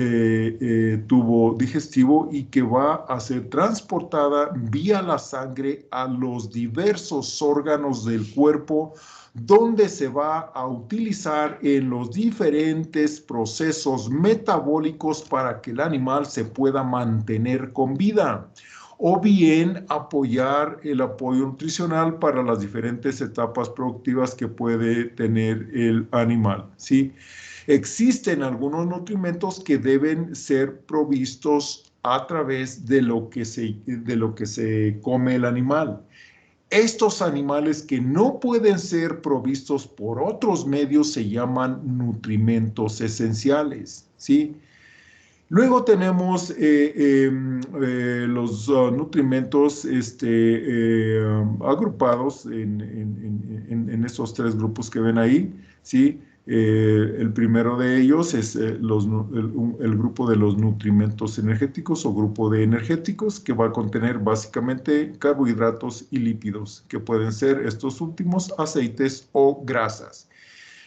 tubo digestivo y que va a ser transportada vía la sangre a los diversos órganos del cuerpo, donde se va a utilizar en los diferentes procesos metabólicos para que el animal se pueda mantener con vida, o bien apoyar el apoyo nutricional para las diferentes etapas productivas que puede tener el animal, ¿sí? Existen algunos nutrimentos que deben ser provistos a través de lo que se come el animal. Estos animales que no pueden ser provistos por otros medios se llaman nutrimentos esenciales, ¿sí? Luego tenemos los nutrimentos agrupados en estos tres grupos que ven ahí, ¿sí? El primero de ellos es el grupo de los nutrimentos energéticos o grupo de energéticos, que va a contener básicamente carbohidratos y lípidos, que pueden ser estos últimos aceites o grasas.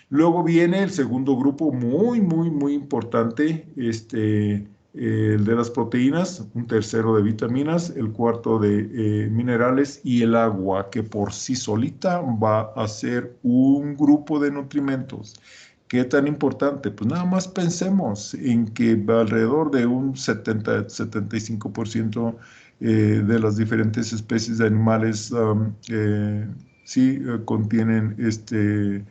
Luego viene el segundo grupo muy, muy, muy importante, el de las proteínas, un tercero de vitaminas, el cuarto de minerales y el agua, que por sí solita va a ser un grupo de nutrimentos. ¿Qué tan importante? Pues nada más pensemos en que alrededor de un 70-75% de las diferentes especies de animales sí contienen ese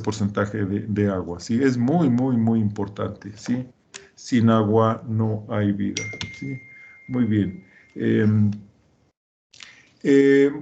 porcentaje de agua, ¿sí? Es muy, muy, muy importante, ¿sí? Sin agua no hay vida, ¿sí? Muy bien.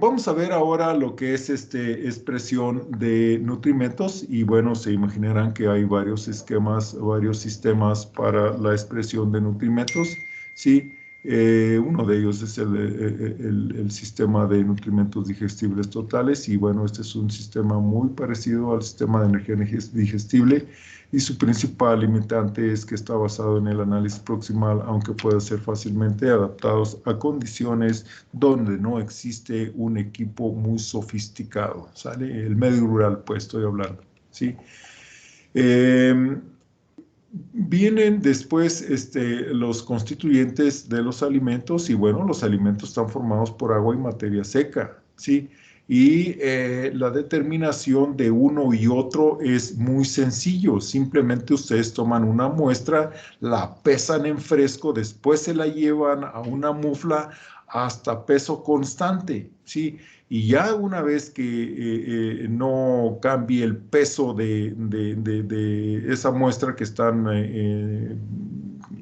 Vamos a ver ahora lo que es expresión de nutrimentos y bueno, se imaginarán que hay varios esquemas, varios sistemas para la expresión de nutrimentos, ¿sí? Uno de ellos es el sistema de nutrimentos digestibles totales y bueno, este es un sistema muy parecido al sistema de energía digestible y su principal limitante es que está basado en el análisis proximal, aunque puede ser fácilmente adaptados a condiciones donde no existe un equipo muy sofisticado, ¿sale? El medio rural, pues estoy hablando, ¿sí? Eh, Vienen después los constituyentes de los alimentos y bueno, los alimentos están formados por agua y materia seca, ¿sí? Y la determinación de uno y otro es muy sencillo. Simplemente ustedes toman una muestra, la pesan en fresco, después se la llevan a una mufla hasta peso constante, ¿sí? Y ya una vez que no cambie el peso de esa muestra que están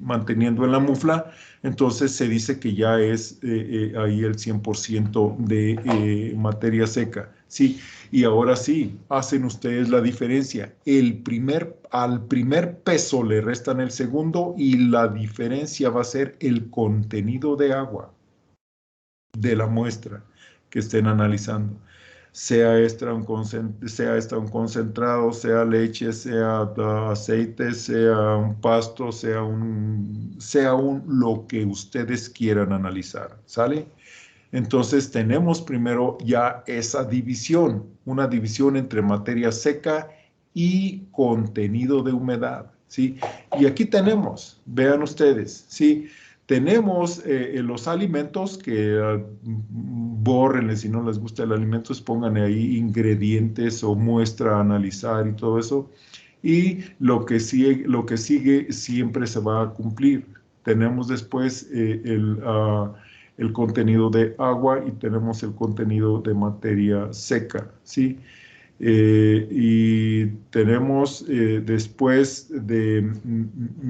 manteniendo en la mufla, entonces se dice que ya es ahí el 100% de materia seca. Sí, y ahora sí, hacen ustedes la diferencia. Al primer peso le restan el segundo y la diferencia va a ser el contenido de agua de la muestra que estén analizando. Sea esta un concentrado, sea leche, sea aceite, sea un pasto, sea un lo que ustedes quieran analizar, ¿sale? Entonces tenemos primero ya esa división, una división entre materia seca y contenido de humedad, ¿sí? Y aquí tenemos, vean ustedes, ¿sí? Tenemos los alimentos que bórrenle si no les gusta el alimento, pongan ahí ingredientes o muestra a analizar y todo eso. Y lo que sigue siempre se va a cumplir. Tenemos después el contenido de agua y tenemos el contenido de materia seca, ¿sí? Y tenemos después de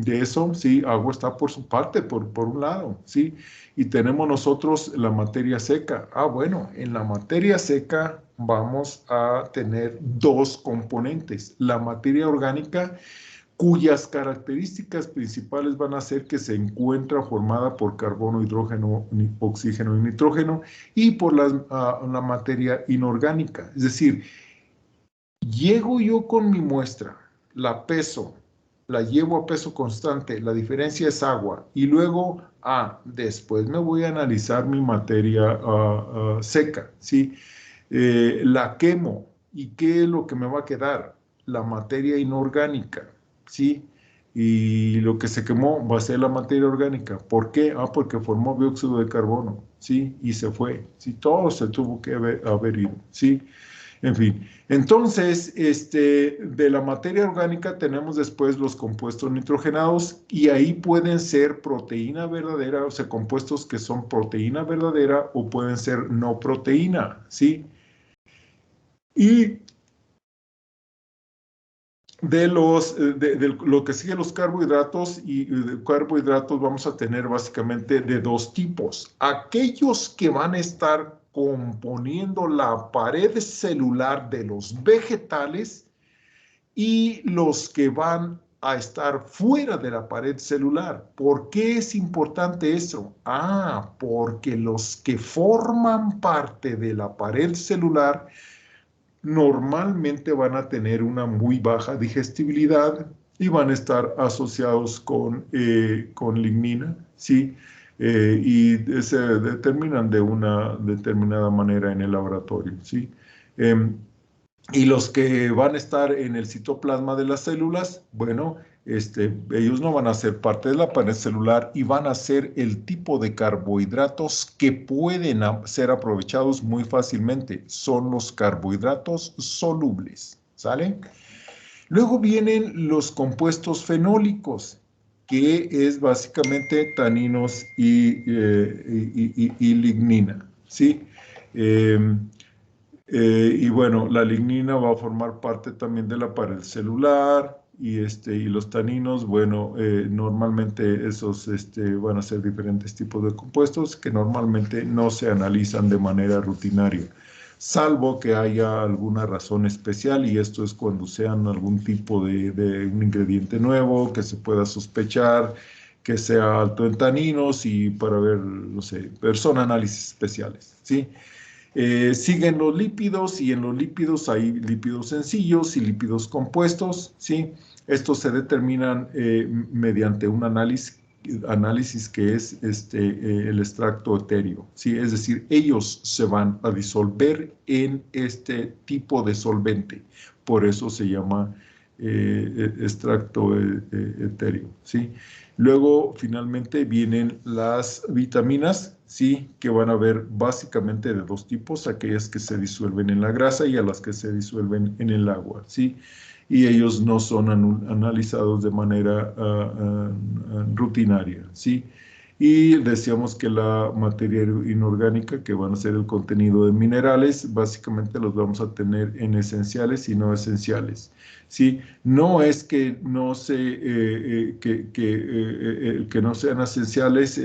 eso, sí, agua está por su parte, por un lado, ¿sí? Y tenemos nosotros la materia seca. Ah, bueno, en la materia seca vamos a tener dos componentes, la materia orgánica cuyas características principales van a ser que se encuentra formada por carbono, hidrógeno, oxígeno y nitrógeno, y por la materia inorgánica. Es decir, llego yo con mi muestra, la peso, la llevo a peso constante, la diferencia es agua, y luego, después me voy a analizar mi materia seca, ¿sí? La quemo, ¿y qué es lo que me va a quedar? La materia inorgánica, ¿sí? Y lo que se quemó va a ser la materia orgánica. ¿Por qué? Porque formó dióxido de carbono, ¿sí? Y se fue, ¿sí? Todo se tuvo que haber ido, ¿sí? En fin, entonces, de la materia orgánica tenemos después los compuestos nitrogenados y ahí pueden ser proteína verdadera, o sea, compuestos que son proteína verdadera o pueden ser no proteína, ¿sí? Y de lo que sigue los carbohidratos y de carbohidratos vamos a tener básicamente de dos tipos. Aquellos que van a estar componiendo la pared celular de los vegetales y los que van a estar fuera de la pared celular. ¿Por qué es importante eso? Porque los que forman parte de la pared celular normalmente van a tener una muy baja digestibilidad y van a estar asociados con lignina, ¿sí? Y se determinan de una determinada manera en el laboratorio, ¿sí? Y los que van a estar en el citoplasma de las células, bueno, ellos no van a ser parte de la pared celular y van a ser el tipo de carbohidratos que pueden ser aprovechados muy fácilmente. Son los carbohidratos solubles, ¿sale? Luego vienen los compuestos fenólicos, que es básicamente taninos y lignina, ¿sí? Eh, y bueno, la lignina va a formar parte también de la pared celular y los taninos, bueno, normalmente esos van a ser diferentes tipos de compuestos que normalmente no se analizan de manera rutinaria, salvo que haya alguna razón especial, y esto es cuando sean algún tipo de un ingrediente nuevo que se pueda sospechar que sea alto en taninos y para ver, no sé, son análisis especiales, ¿sí? Siguen los lípidos, y en los lípidos hay lípidos sencillos y lípidos compuestos, ¿sí? Estos se determinan mediante un análisis que es el extracto etéreo, ¿sí? Es decir, ellos se van a disolver en este tipo de solvente, por eso se llama extracto etéreo, ¿sí? Luego, finalmente, vienen las vitaminas, sí, que van a haber básicamente de dos tipos, aquellas que se disuelven en la grasa y a las que se disuelven en el agua, sí. Y ellos no son analizados de manera rutinaria, sí. Y decíamos que la materia inorgánica, que van a ser el contenido de minerales, básicamente los vamos a tener en esenciales y no esenciales. ¿Sí? No es que no, que no sean esenciales,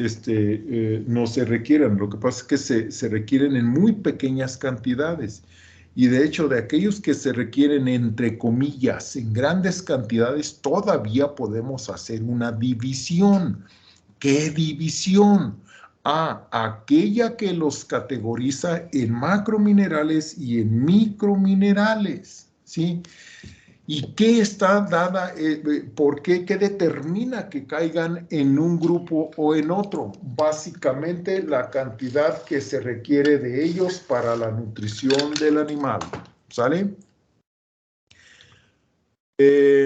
no se requieran. Lo que pasa es que se requieren en muy pequeñas cantidades. Y de hecho, de aquellos que se requieren, entre comillas, en grandes cantidades, todavía podemos hacer una división. ¿Qué división? Aquella que los categoriza en macrominerales y en microminerales, ¿sí? ¿Y qué está dada, por qué, qué determina que caigan en un grupo o en otro? Básicamente la cantidad que se requiere de ellos para la nutrición del animal, ¿sale?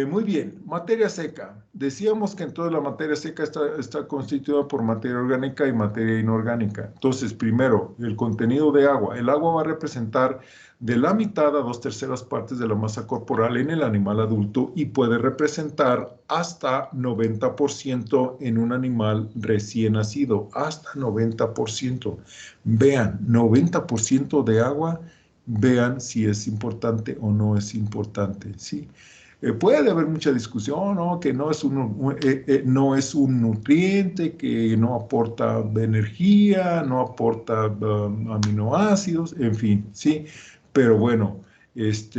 Muy bien, materia seca. Decíamos que entonces la materia seca está constituida por materia orgánica y materia inorgánica. Entonces, primero, el contenido de agua. El agua va a representar de la mitad a 2/3 partes de la masa corporal en el animal adulto y puede representar hasta 90% en un animal recién nacido. Hasta 90%. Vean, 90% de agua, vean si es importante o no es importante, ¿sí? Puede haber mucha discusión, ¿no? Que no no es un nutriente, que no aporta energía, no aporta aminoácidos, en fin, ¿sí? Pero bueno, es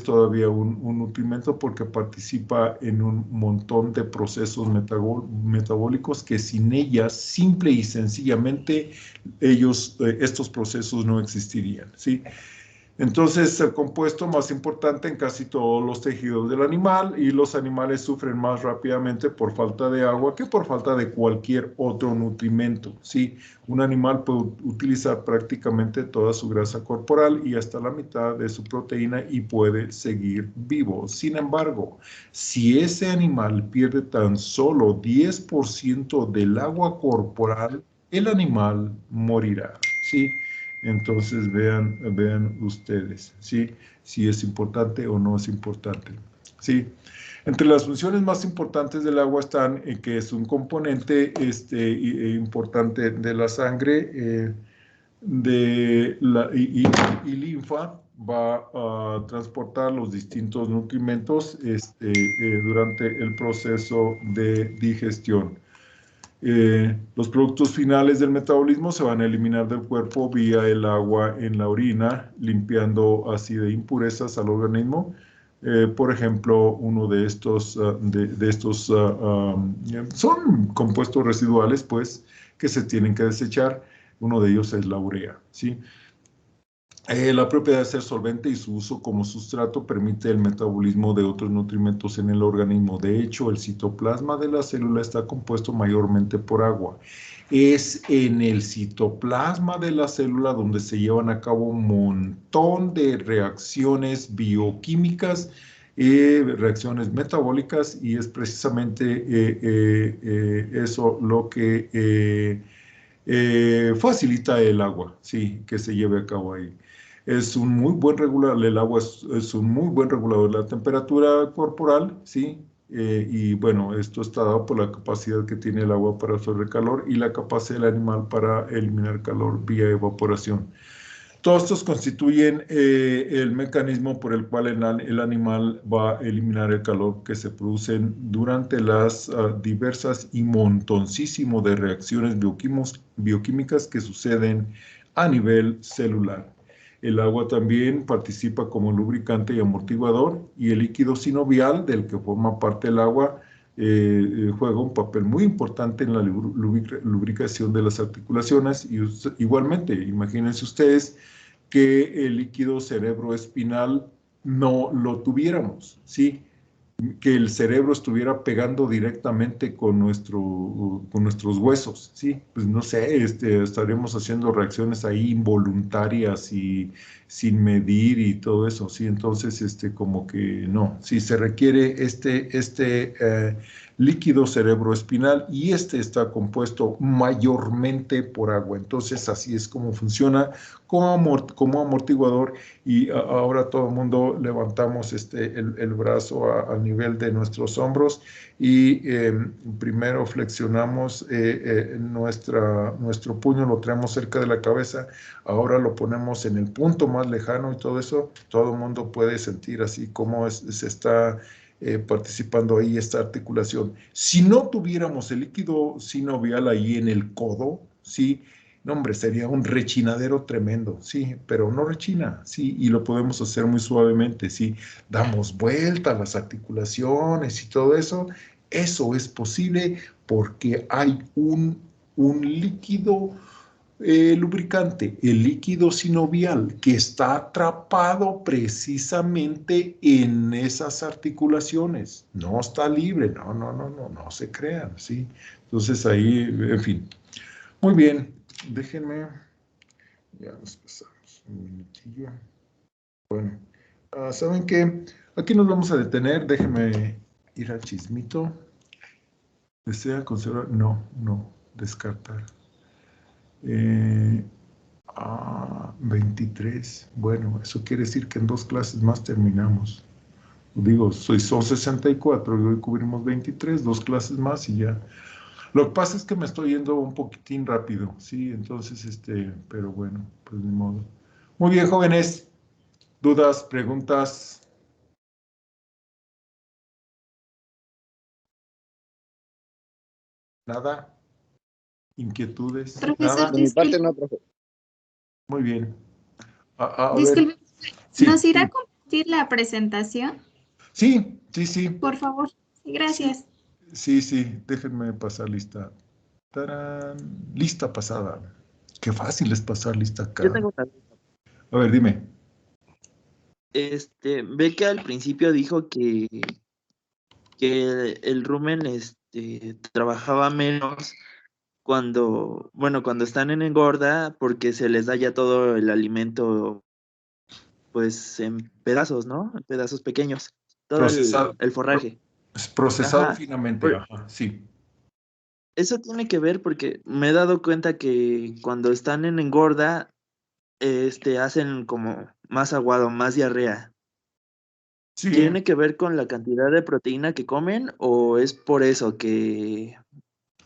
todavía un nutrimento porque participa en un montón de procesos metabólicos que sin ellas, simple y sencillamente, estos procesos no existirían, ¿sí? Entonces, el compuesto más importante en casi todos los tejidos del animal, y los animales sufren más rápidamente por falta de agua que por falta de cualquier otro nutrimento, ¿sí? Un animal puede utilizar prácticamente toda su grasa corporal y hasta la mitad de su proteína y puede seguir vivo. Sin embargo, si ese animal pierde tan solo 10% del agua corporal, el animal morirá, ¿sí? Entonces vean ustedes, ¿sí? Si es importante o no es importante, ¿sí? Entre las funciones más importantes del agua están que es un componente importante de la sangre y linfa, va a transportar los distintos nutrimentos durante el proceso de digestión. Los productos finales del metabolismo se van a eliminar del cuerpo vía el agua en la orina, limpiando así de impurezas al organismo. Por ejemplo, uno de estos, son compuestos residuales, pues, que se tienen que desechar. Uno de ellos es la urea, ¿sí? La propiedad de ser solvente y su uso como sustrato permite el metabolismo de otros nutrimentos en el organismo. De hecho, el citoplasma de la célula está compuesto mayormente por agua. Es en el citoplasma de la célula donde se llevan a cabo un montón de reacciones bioquímicas, reacciones metabólicas, y es precisamente eso lo que facilita el agua, sí, que se lleve a cabo ahí. Es un muy buen regulador, el agua es un muy buen regulador de la temperatura corporal, ¿sí? Y bueno, esto está dado por la capacidad que tiene el agua para absorber calor y la capacidad del animal para eliminar calor vía evaporación. Todos estos constituyen el mecanismo por el cual el animal va a eliminar el calor que se producen durante las diversas y montoncísimo de reacciones bioquímicas que suceden a nivel celular. El agua también participa como lubricante y amortiguador, y el líquido sinovial, del que forma parte el agua, juega un papel muy importante en la lubricación de las articulaciones. Y igualmente, imagínense ustedes que el líquido cerebroespinal no lo tuviéramos, ¿sí? Que el cerebro estuviera pegando directamente con nuestros huesos, ¿sí? Pues no sé, estaríamos haciendo reacciones ahí involuntarias y sin medir y todo eso, ¿sí? Entonces, como que no, sí se requiere líquido cerebroespinal, y está compuesto mayormente por agua. Entonces, así es como funciona como amortiguador. Y ahora todo el mundo levantamos el brazo al nivel de nuestros hombros, y primero flexionamos nuestro puño, lo traemos cerca de la cabeza, ahora lo ponemos en el punto más lejano, y todo eso, todo el mundo puede sentir así como se está participando ahí esta articulación. Si no tuviéramos el líquido sinovial ahí en el codo, ¿sí? No, hombre, sería un rechinadero tremendo, sí, pero no rechina, sí, y lo podemos hacer muy suavemente, sí. Damos vuelta a las articulaciones y todo eso. Eso es posible porque hay un líquido lubricante, el líquido sinovial, que está atrapado precisamente en esas articulaciones. No está libre, no se crean, ¿sí? Entonces ahí, en fin. Muy bien, déjenme, ya nos pasamos un minutillo. Bueno, ¿saben qué? Aquí nos vamos a detener, déjenme ir al chismito. ¿Desea conservar? No, descartar. 23. Bueno, eso quiere decir que en 2 clases más terminamos. Digo, son 64 y hoy cubrimos 23, 2 clases más y ya. Lo que pasa es que me estoy yendo un poquitín rápido, ¿sí? Entonces, pero bueno, pues ni modo. Muy bien, jóvenes. ¿Dudas, preguntas? ¿Nada? ¿Inquietudes? Profesor, ¿Nada? De mi parte disculpe, no, profe. Muy bien. A ver, disculpe, ¿nos sí, irá a sí, compartir la presentación? sí. Por favor. Sí, Sí, gracias. sí, déjenme pasar lista. ¡Tarán! Lista pasada. Qué fácil es pasar lista Yo acá. tengo una duda. A ver, dime. Ve que al principio dijo que el rumen trabajaba menos cuando están en engorda, porque se les da ya todo el alimento pues en pedazos, ¿no? En pedazos pequeños, todo Procesado, el forraje. procesado Ajá. finamente, ajá, sí. Eso tiene que ver porque me he dado cuenta que cuando están en engorda, hacen como más aguado, más diarrea. Sí, ¿Tiene que ver con la cantidad de proteína que comen o es por eso que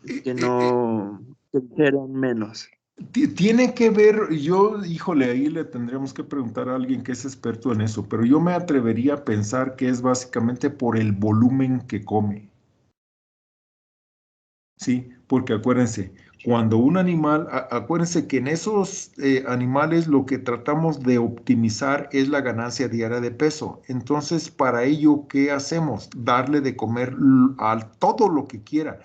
eh, eh, no que digieren menos? tiene que ver, híjole, ahí le tendríamos que preguntar a alguien que es experto en eso, pero yo me atrevería a pensar que es básicamente por el volumen que come. Sí, porque acuérdense, cuando un animal, acuérdense que en esos animales lo que tratamos de optimizar es la ganancia diaria de peso. Entonces, para ello, ¿qué hacemos? Darle de comer a todo lo que quiera.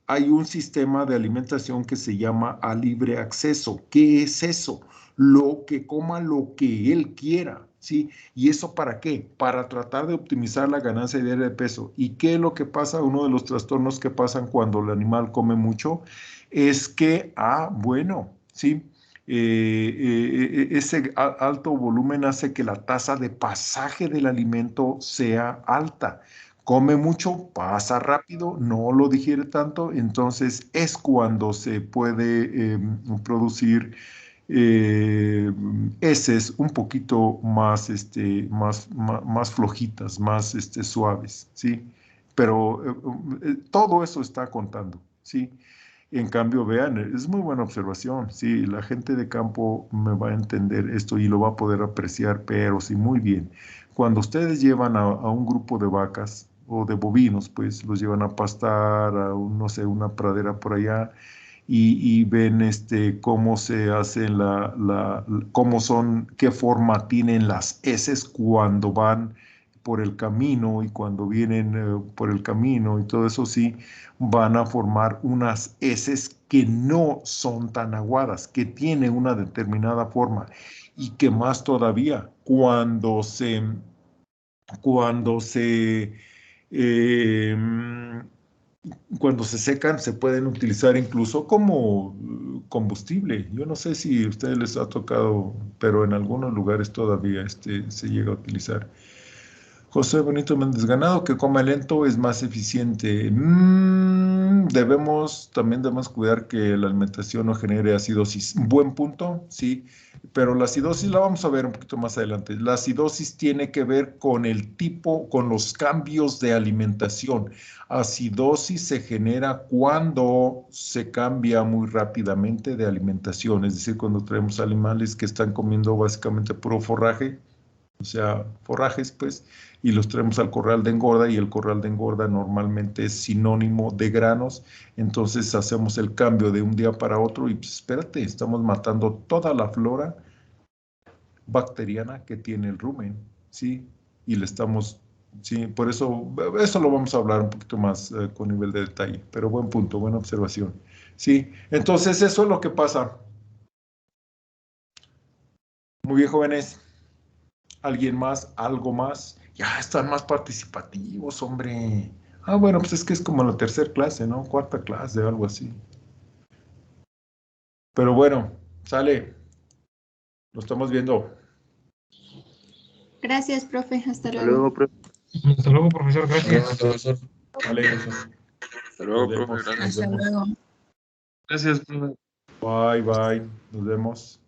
Hay un sistema de alimentación que se llama a libre acceso. ¿Qué es eso? Lo que coma lo que él quiera, ¿sí? ¿Y eso para qué? Para tratar de optimizar la ganancia diaria de peso. ¿Y qué es lo que pasa? Uno de los trastornos que pasan cuando el animal come mucho es que, bueno, ¿sí? Ese alto volumen hace que la tasa de pasaje del alimento sea alta. Come mucho, pasa rápido, no lo digiere tanto, entonces es cuando se puede producir heces un poquito más, más flojitas, más suaves, ¿sí? Pero todo eso está contando, ¿sí? En cambio, vean, es muy buena observación. Sí, la gente de campo me va a entender esto y lo va a poder apreciar, pero sí, muy bien. Cuando ustedes llevan a un grupo de vacas o de bovinos, pues los llevan a pastar a, no sé, una pradera por allá y ven cómo se hacen cómo son, qué forma tienen las heces cuando van por el camino y cuando vienen por el camino y todo eso sí, van a formar unas heces que no son tan aguadas, que tienen una determinada forma y que más todavía cuando se eh, cuando se secan se pueden utilizar incluso como combustible. Yo no sé si a ustedes les ha tocado, pero en algunos lugares todavía se llega a utilizar. José Benito Méndez, ganado que come lento es más eficiente. También debemos cuidar que la alimentación no genere acidosis. Buen punto, sí, pero la acidosis la vamos a ver un poquito más adelante. La acidosis tiene que ver con el tipo, con los cambios de alimentación. Acidosis se genera cuando se cambia muy rápidamente de alimentación, es decir, cuando tenemos animales que están comiendo básicamente puro forraje, o sea, forrajes, pues, y los traemos al corral de engorda y el corral de engorda normalmente es sinónimo de granos, entonces hacemos el cambio de un día para otro y pues espérate, estamos matando toda la flora bacteriana que tiene el rumen, ¿sí? Y le estamos, sí, por eso lo vamos a hablar un poquito más con nivel de detalle, pero buen punto, buena observación. Sí, entonces eso es lo que pasa. Muy bien, jóvenes. ¿Alguien más? ¿Algo más? Ya están más participativos, hombre. Ah, bueno, pues es que es como la tercera clase, ¿no? Cuarta clase, algo así. Pero bueno, sale. Lo estamos viendo. Gracias, profe. Hasta Hasta luego. luego, profe. Hasta luego, profesor. Gracias. Profesor. Vale. Hasta luego, Nos vemos. profe. Gracias. Hasta luego. Gracias, profe. Bye, bye. Nos vemos.